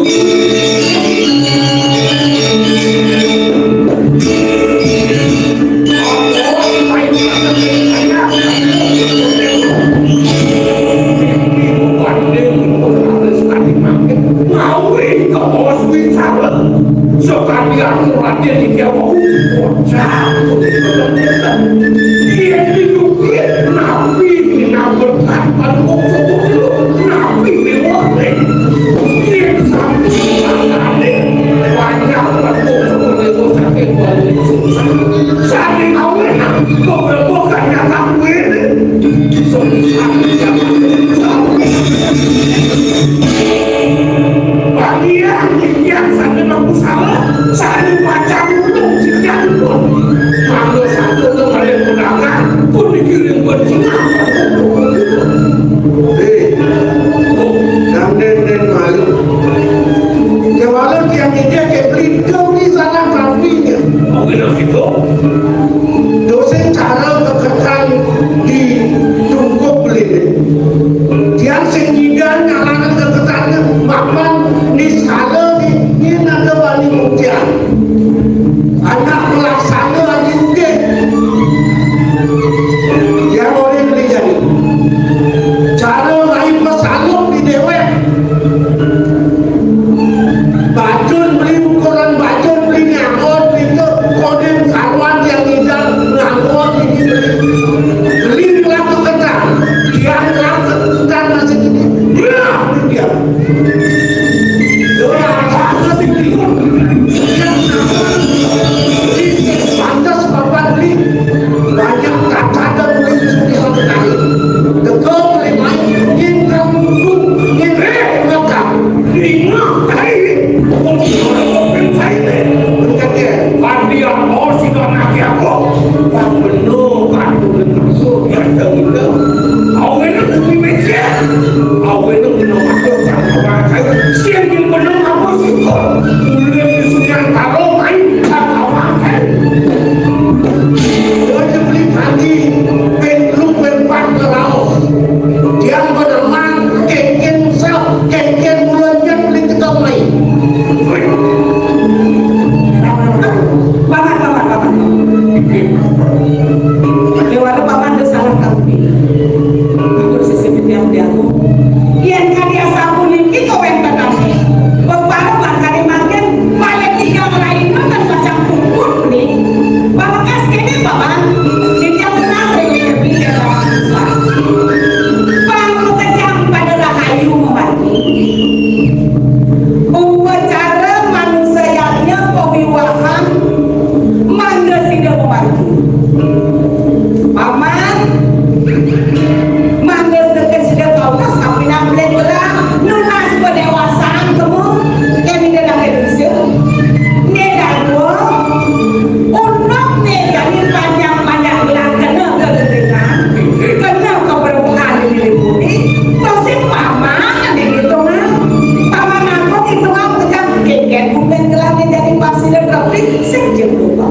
Speaker 2: sekali aku rakyat di Jawa bocah dia didukir nabi berkatan nabi diwakil dia sampai banyak berkata sakit balik susah saling awalnya kau berbukan yang takwil susah bagian yang sampai mampu salah saling macam untuk sekian pun kalau satu kembali menggunakan pun dikirim bercinta
Speaker 1: dan malu ya walau dia beliau di sana kambingnya
Speaker 2: begitu
Speaker 1: dosen cara kekekan di tungkuk beli dia sehingga nyalakan kekekannya bahkan di skala ini ada wali muda anak pelaksana lagi muda yang boleh beli jadi cara lain pesaluk di dewek bacun beli ukuran bacun beli nyangon beli kode karuan yang tidak ngangon ini beli laku ketan dia laku ketan masih ini dia dia pantas bapak beli banyak kata dan beli sudah sekali tegak beli main ingin kamu ingin makan ingat tadi orang saya berkata pandi aku sudah nak aku yang penuh kartu masuk yang tergila awalnya lebih meja awalnya penuh masuk kartu saya siang yang penuh aku suka mulai disuruh taruh main tak makan dia beli hati penlu penpat kerau yang berman keken sel keken mulanya beli ketau main
Speaker 4: Paman. Lewat paman ada salah kamu bilang. Aku sesuatu yang dia aku. Yang kalian sabunin itu yang tetapi. Beberapa kali makan malah tiga lain kan macam pupur nih. Bapak kini paman. Dia benar dia beli orang susah. Bapak kejam pada rahayu memati. Upacara manusianya pewiwahan mana tidak membantu paman mana sudah tahu sampai nak boleh berang nunas pendewasaan kamu yang di dalam Indonesia neda dua untuk neda ni panjang-panjang bilang kena kegentingan kena keberbukaan di liputi tosin paman yang dihitungan paman aku hitungan tegak keket bukan telah menjadi pasir dan rapik sejauh lupa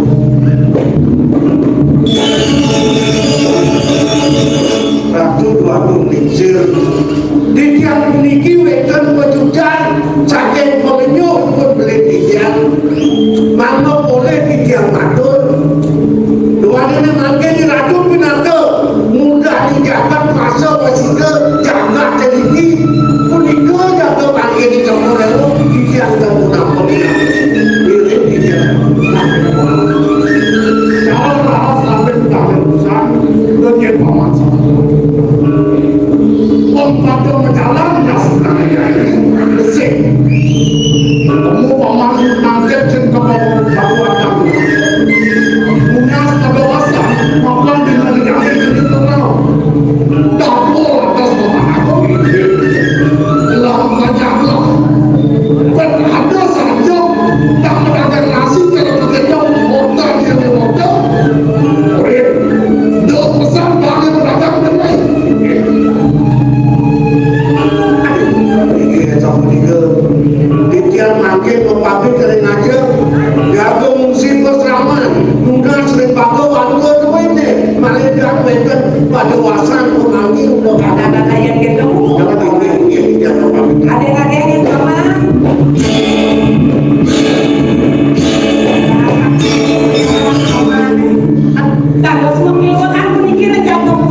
Speaker 1: pada wasan pemanggil udah
Speaker 4: Kata-kata yang gitu. Ada yang sama. Kalau semua miluan pemikiran jatuh.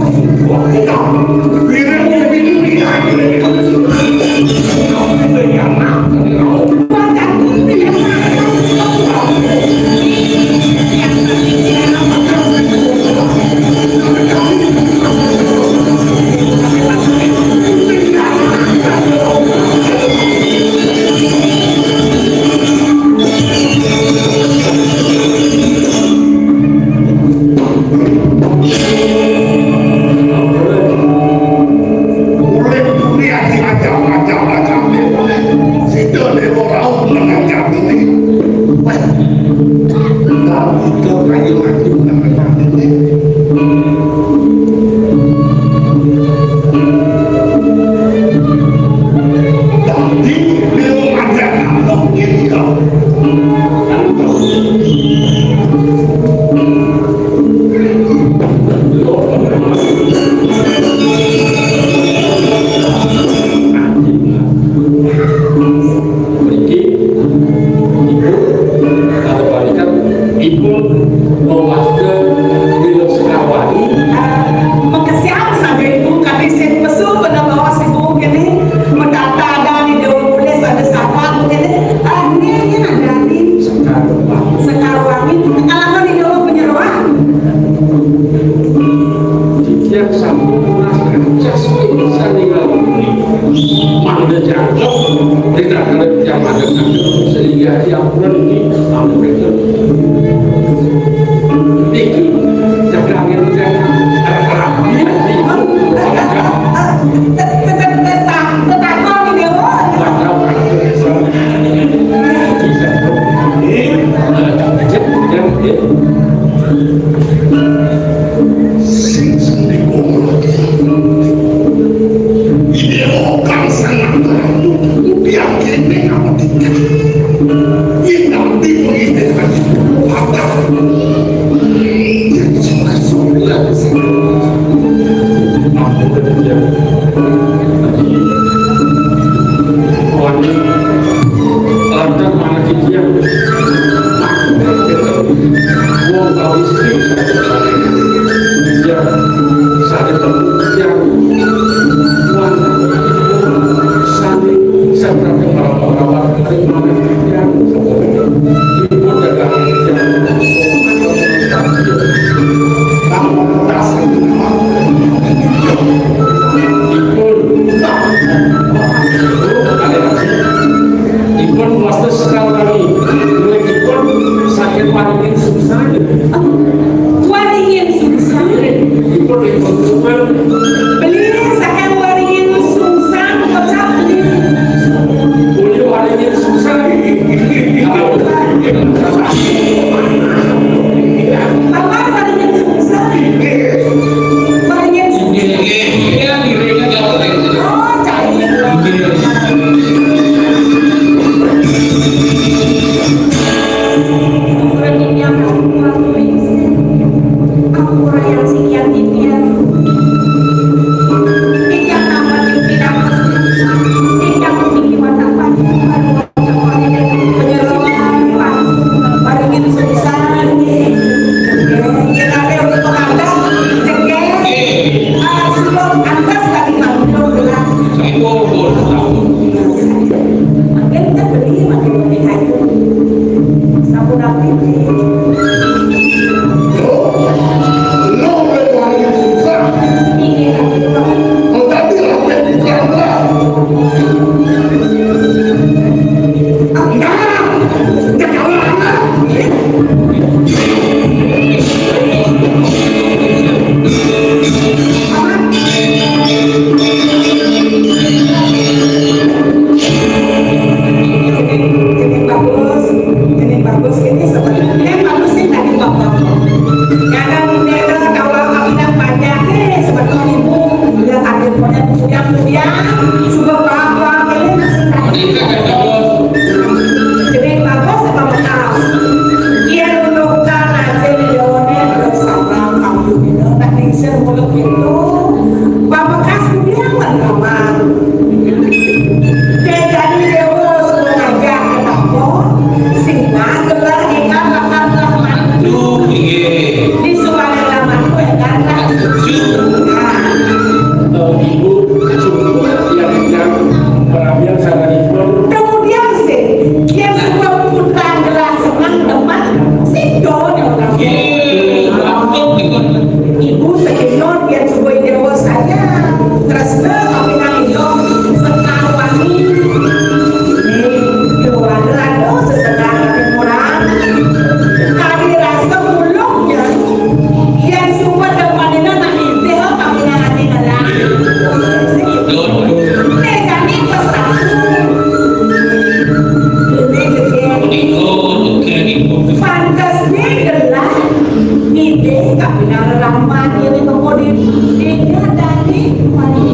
Speaker 4: ide kami nararampan ini kemudian ide tadi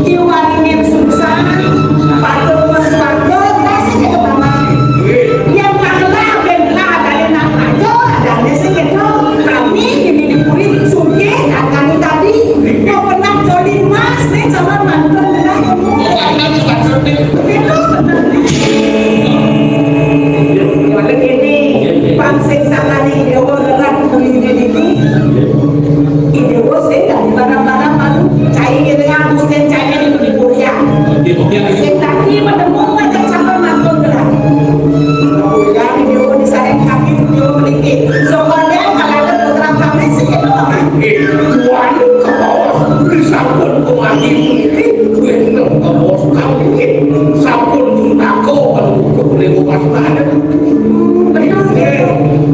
Speaker 4: jiwa ini susah patut mas patut rasanya kemana yang pagelah belah dari nak aja dan desa kita kami ini dipuri suge kami tadi mau pernah jadi mas nih sama mantan belah kamu itu benar nih yang ini pangsek sakali dewa gerak ini ide saya dari mana-mana malu cai gitu ya mungkin cai ini di Korea saya tadi menemukan sama mantan belah kemudian video di sana kaki video memiliki soalnya kalau ada putra kami segitu
Speaker 2: waduh ke bawah disambut lagi gue ke bawah kami sabun tunako boleh buka ada
Speaker 4: benar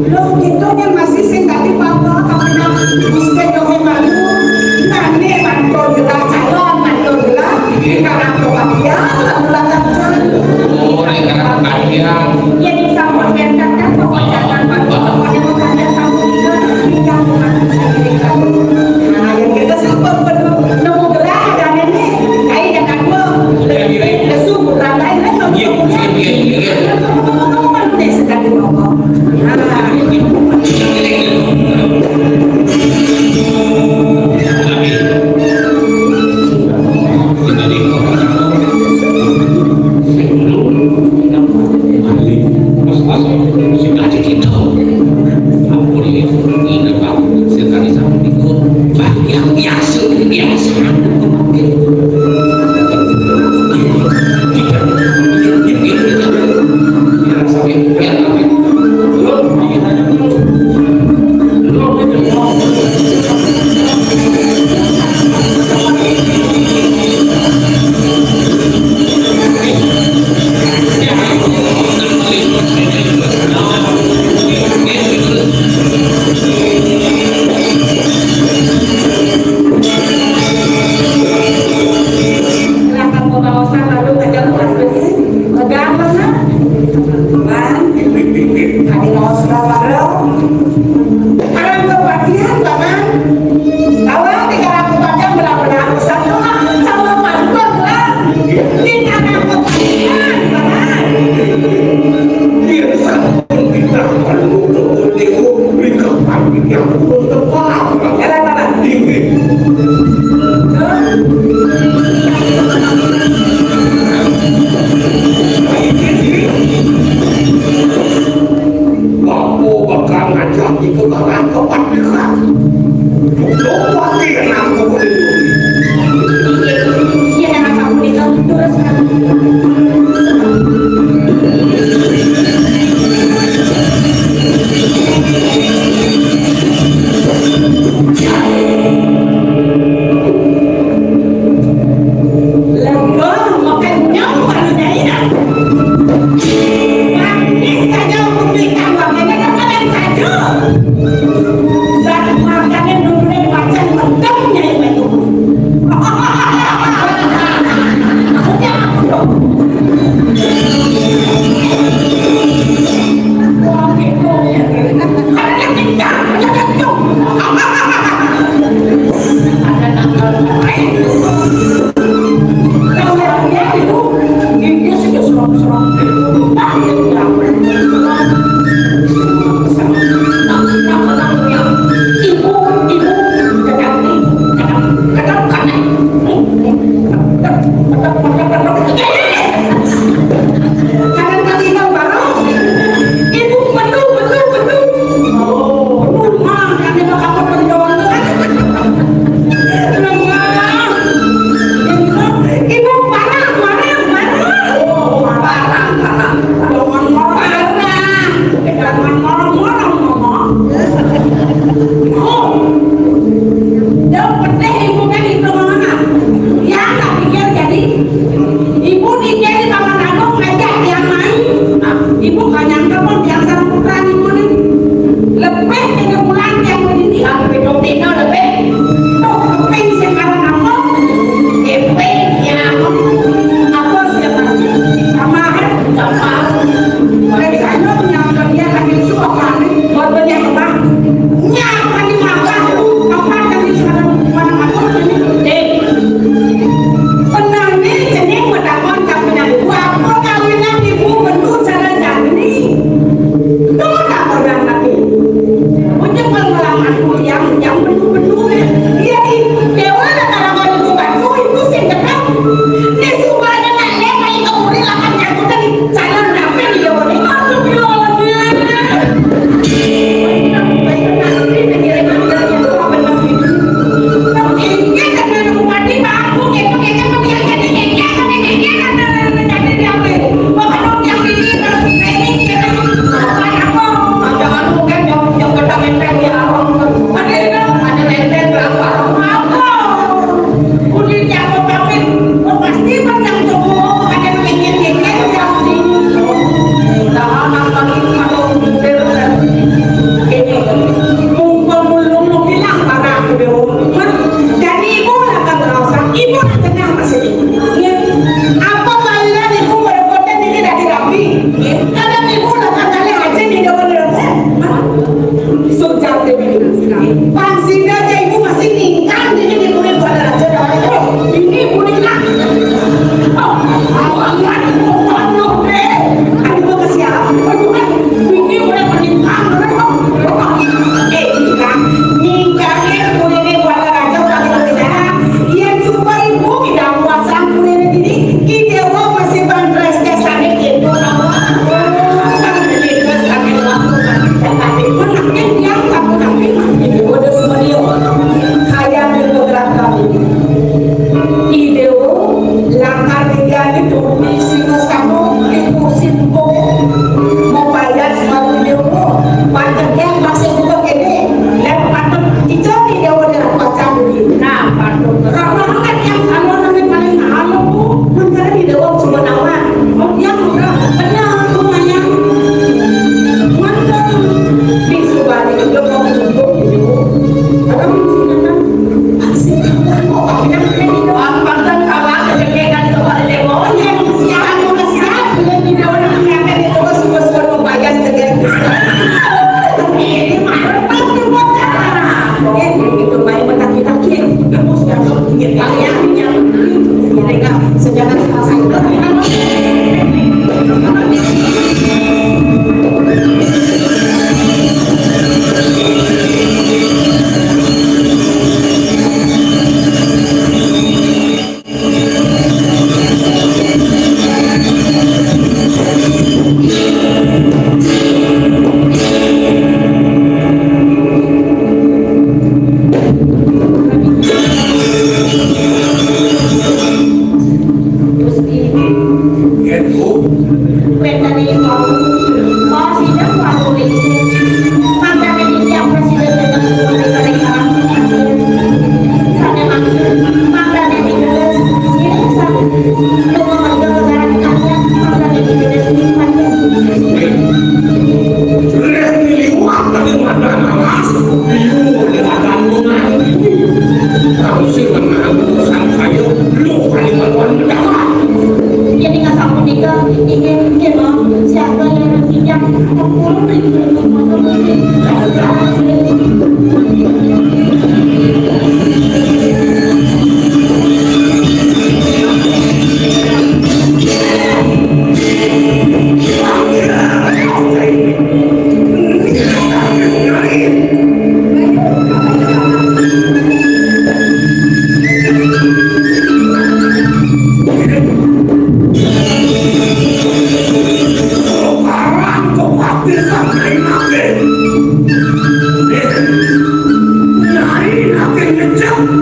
Speaker 4: lo gitu yang masih sing tadi papa karena mesti doa malu nanti mantul gerak calon mantul gerak karena kebahagiaan belakang
Speaker 2: karena kalian
Speaker 4: yang sama yang datang pokoknya pokoknya bukannya sama yang nah yang kita sebut penuh nemu gerak dan ini kayak yang kamu lesu bukan lain nanti sedang ngomong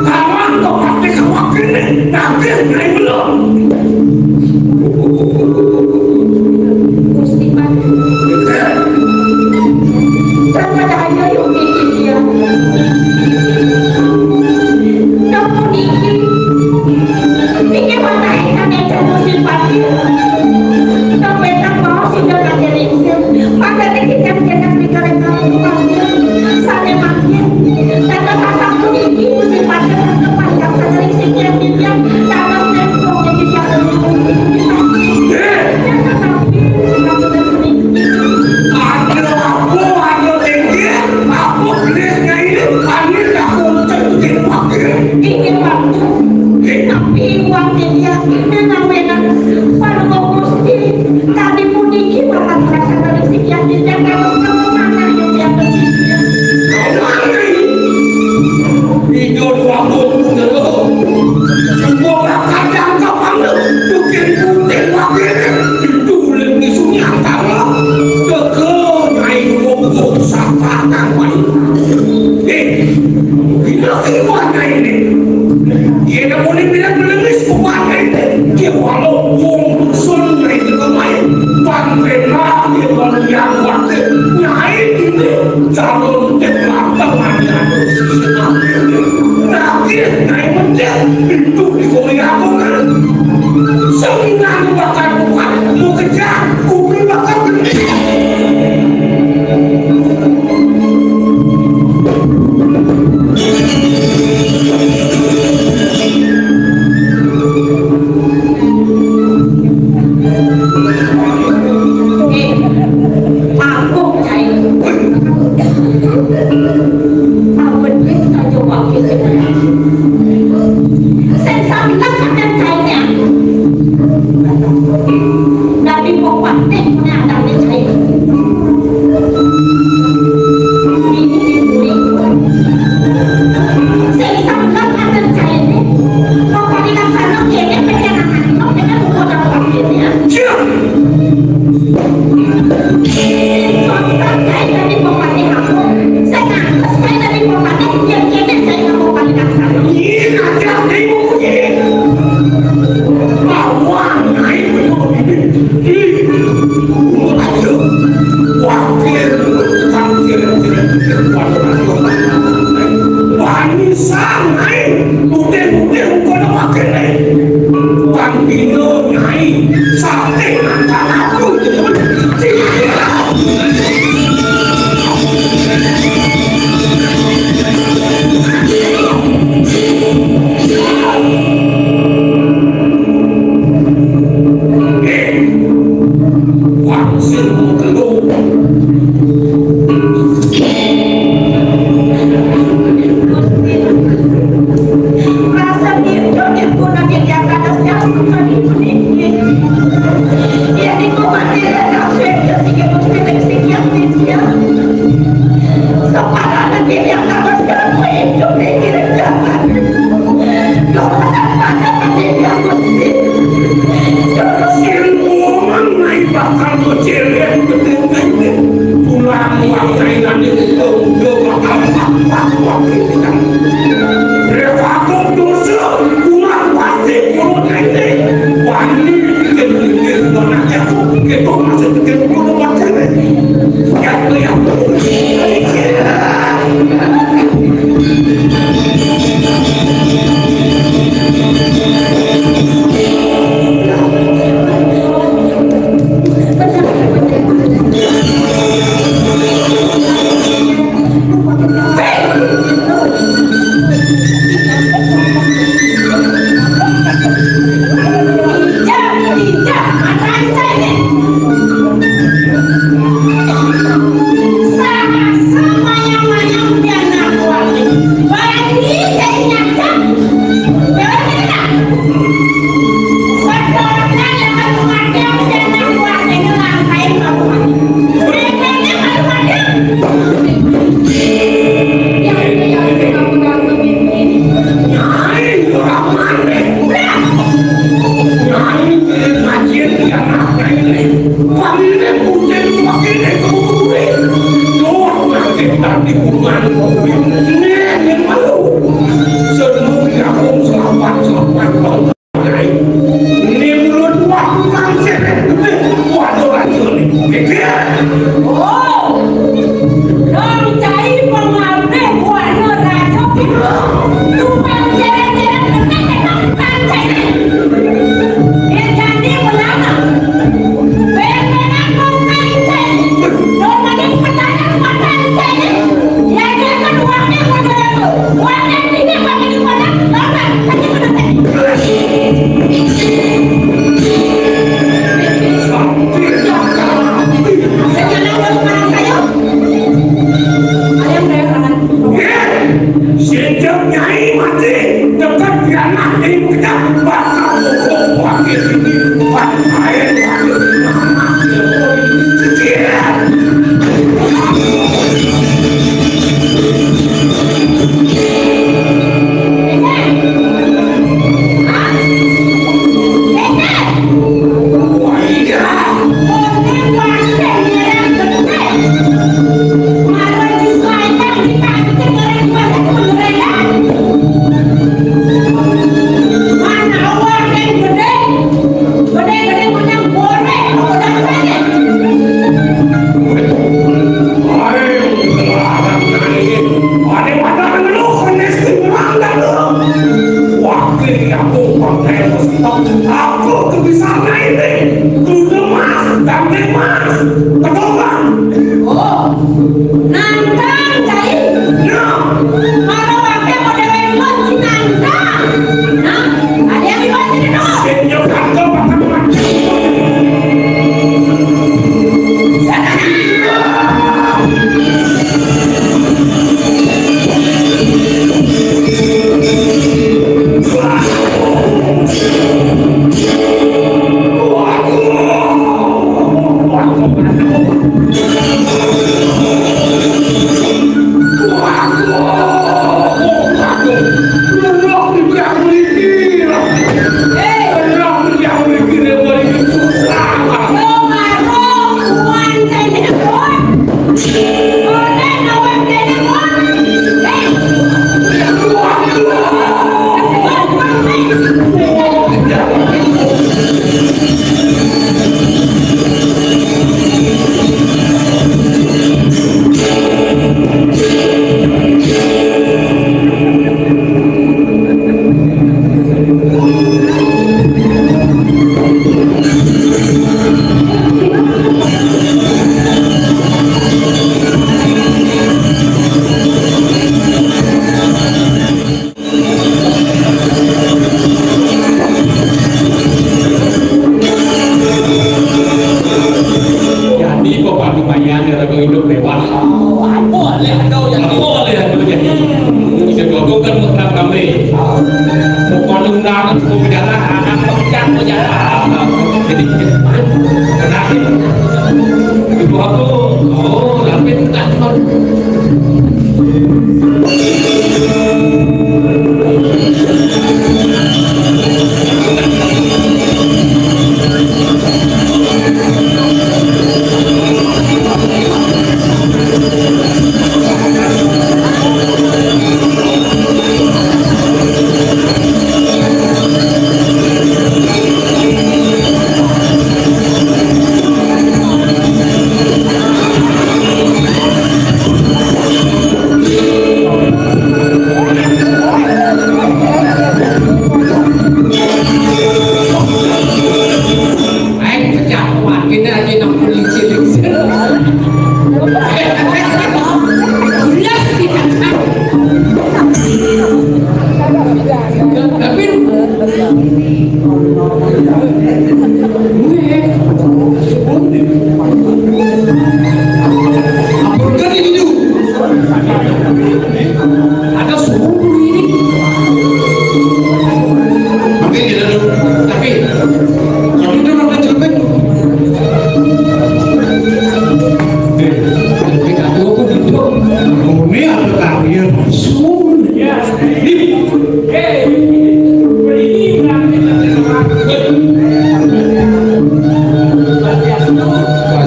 Speaker 3: kawan kau pasti kau kini nanti naik belum.
Speaker 4: Gusti Pati. Terkadang yung bikin dia. Namun ini, ini menaikkan yang Gusti Pati. Sampai tak mau sudah ada lingkir. Maka kita jangan dikatakan Pati. Saya makin. Dan pasang pun ini Gusti Pati terpanjang terlingkirnya dia. Sama sempong yang dijaga. Ingin waktu, tapi waktu dia benar-benar pada Gusti tadi puniki makan merasa dari sekian tidak kalau mana yang dia terpisah.
Speaker 3: Hidup waktu dulu, semua kadang kapan bikin putih lagi itu lebih sunyi antara kekenai pokok sapa kawan. Gimana ini? Dia boleh bilang melengis kepada ini. Dia walau wong sun dari kemain, pantai lagi kalau yang waktu nyai ini calon teman temannya nanti naik menjak itu di Korea kan. Seminggu bakal bukan mau kejar, kuping bakal gede.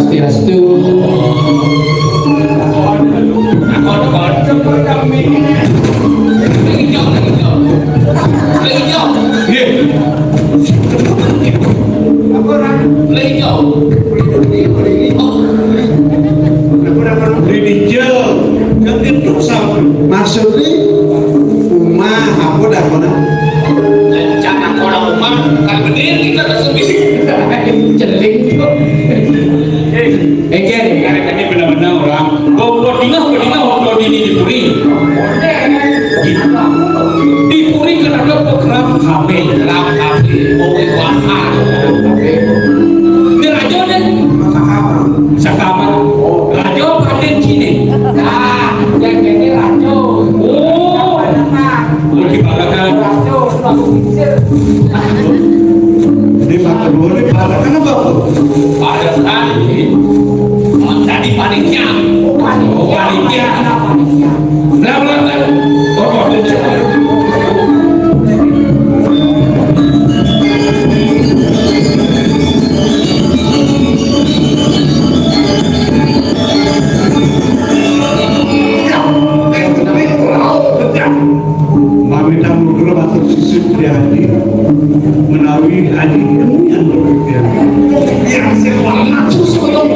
Speaker 3: Swastiastu. kami dalam kami oleh wahai kami ini raja ni sakaman raja pada sini
Speaker 4: Nah, yang jadi raja.
Speaker 3: oh boleh balakan
Speaker 4: Raja sebab pikir.
Speaker 5: Ini mata dua ni balakan apa?
Speaker 2: pada tadi tadi panitia
Speaker 3: panitia belah belah oh
Speaker 5: Mami tamu dulu atau sisip hati menawi adik ini yang berpikiran. Yang sewaktu susu yang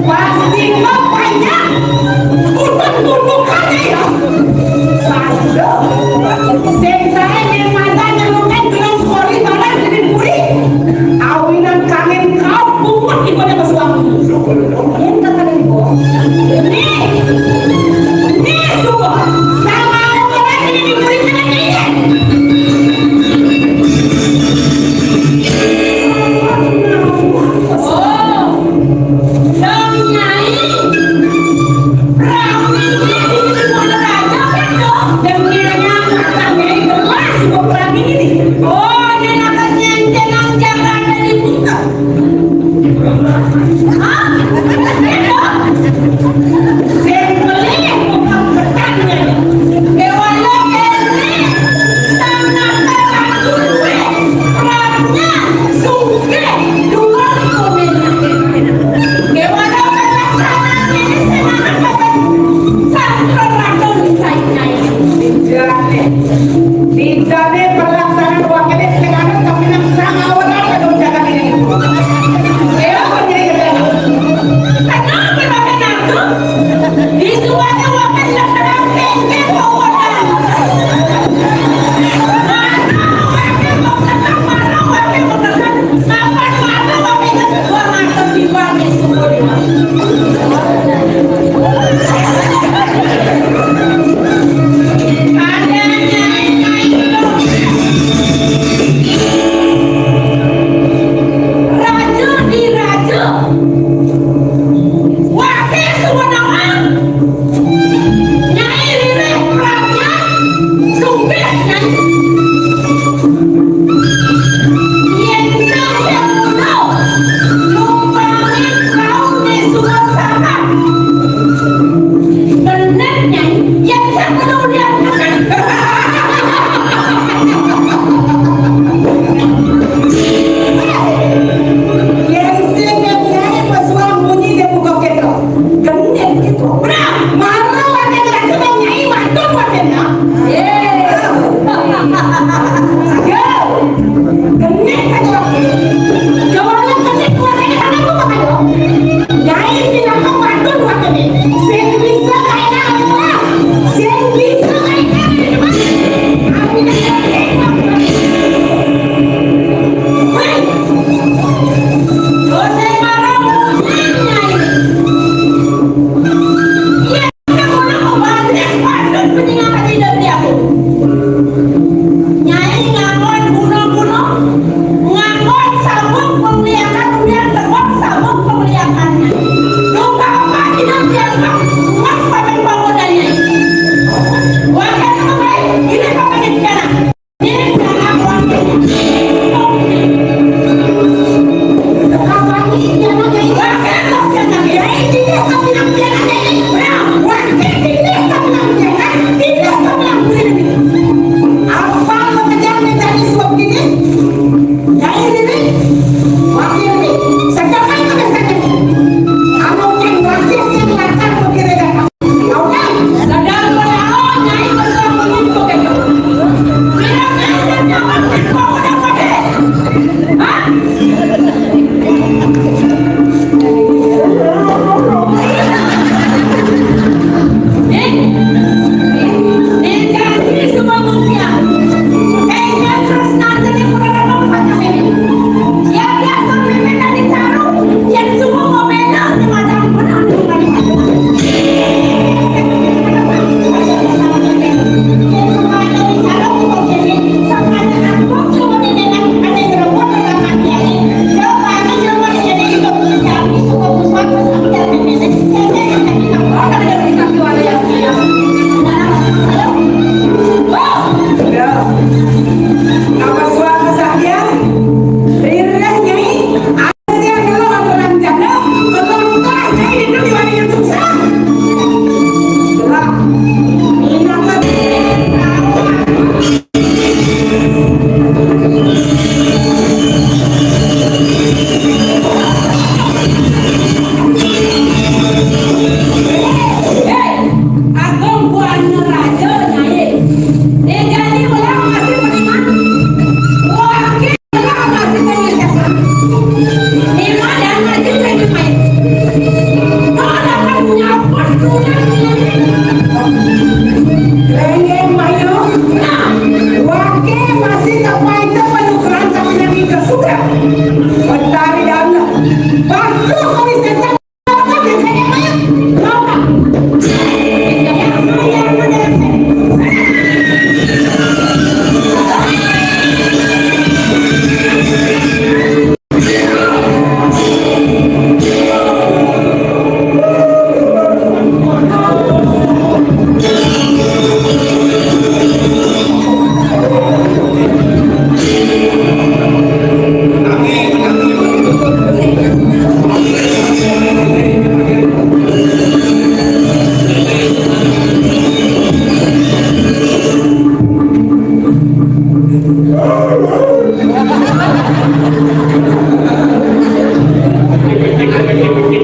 Speaker 4: Pasti kau banyak tutup-tutupannya ya. Satu, saya yang matanya lukan dengan kori barang jadi puri. Awinan kangen kau buat ibadah bersuami. Yang kata ibu, nih semua sama orang ini diberikan ini.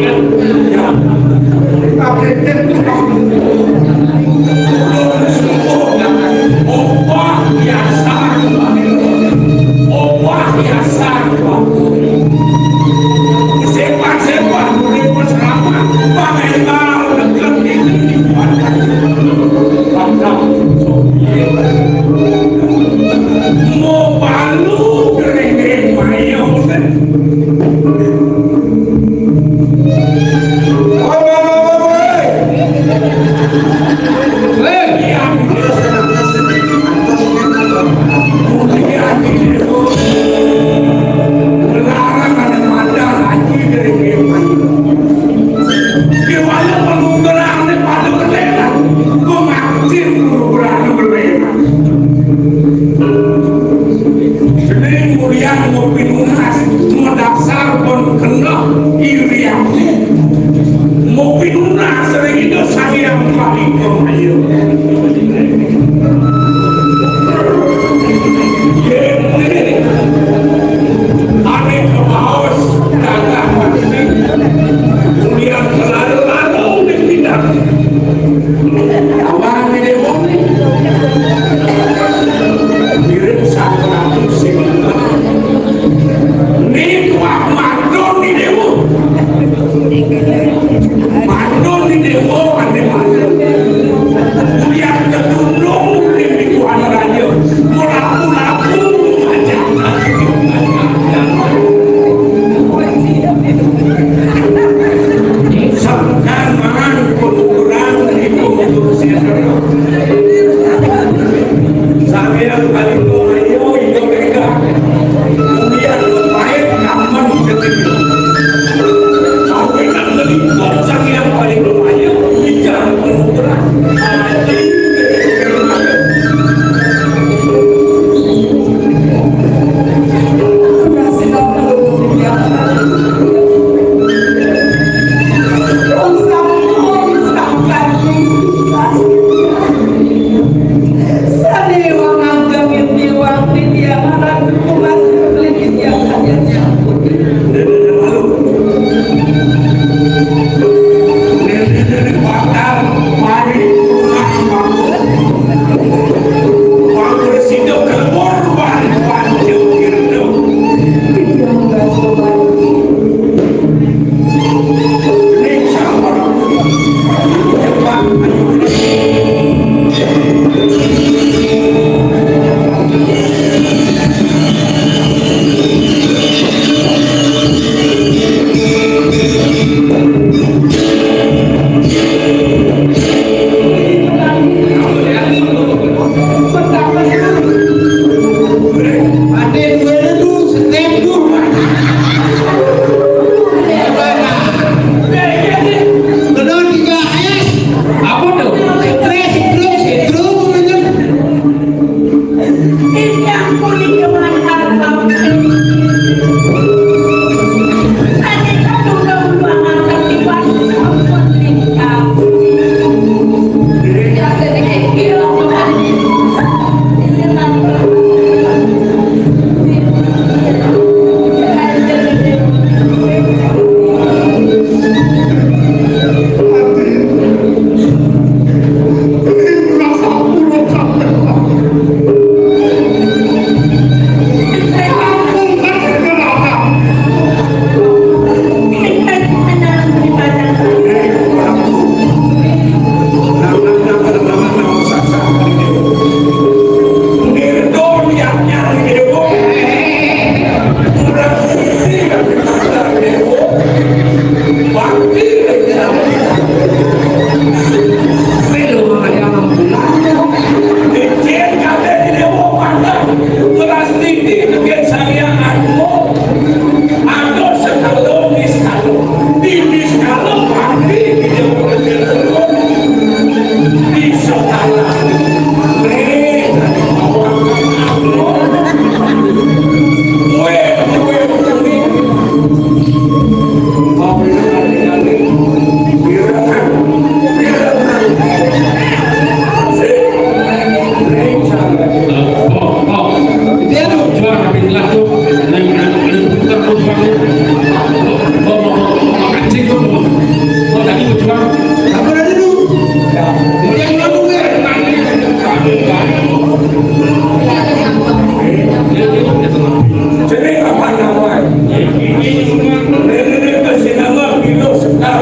Speaker 3: kan? Ya. Ombak biasa, ombak biasa. Sepak-sepak boleh bersama, pakai bau dekat di kuatkan. Mau balu kering mayong.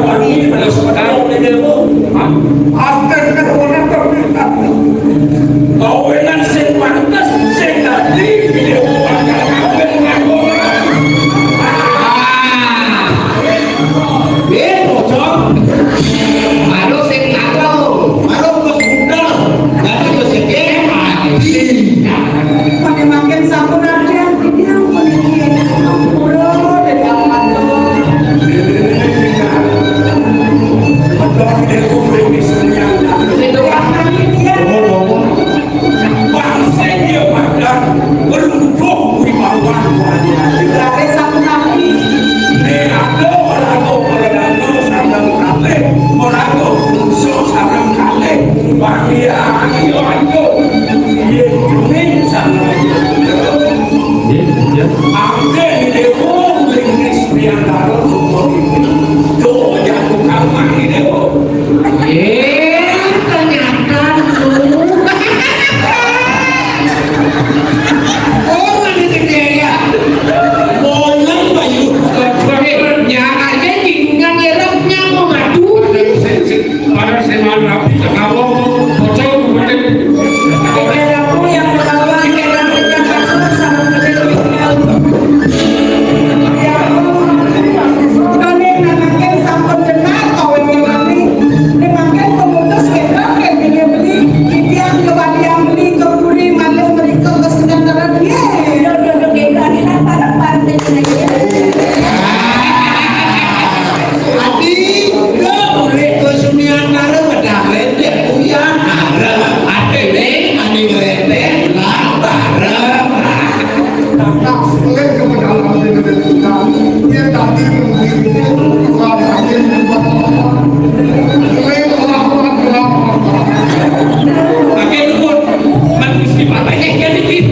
Speaker 3: wangi pada sekadar demo.
Speaker 1: Akan keturunan terminat.
Speaker 3: Kawenan sing pantes sing nanti video bakal kabeh ngaku.
Speaker 2: Bocor. Baru sing ngaku. Baru bos budal. Baru bos segede mati.
Speaker 4: Makin sampunan dia udah dari awal
Speaker 3: Betul dia kumpul di senyata.
Speaker 4: itu akan dia
Speaker 3: Bangsa dia pada beruntuk wibawan wanita.
Speaker 4: dari sampunan
Speaker 3: Ne ada orang berlaku sarang kale, orang unsur sarang kale. Bahagia ayo ayo. Ye kuning sarang. Angge ini lingis diantara semua ini. Tuh jatuh kamar ini.
Speaker 6: Ternyata
Speaker 2: Orang ini kaya. Monang bayu.
Speaker 6: jangan jadi nggak ngeroknya mau ngadu.
Speaker 3: Para semal rapi sakawo bocor kemudian
Speaker 4: aku yang pertama yang sama kecil kalian namakan sampun benar kau yang kami namakan pemutus kita kayak beli yang kepada yang beli keburi malu mereka ke sekitar dia udah kita ini para partai
Speaker 2: Adi, gak boleh kesunian nara pada rete uyan nara. Ade ne mani rete lah bareng.
Speaker 1: Tak boleh kepada Allah dengan Tuhan. Dia tadi menghirup Tuhan makin
Speaker 3: pakai luput manusia patahnya kayak dikit.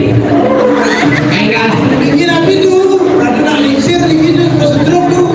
Speaker 2: Enggak, ini nabi tuh. Rada nak lingsir lagi tuh, kesedruk tuh.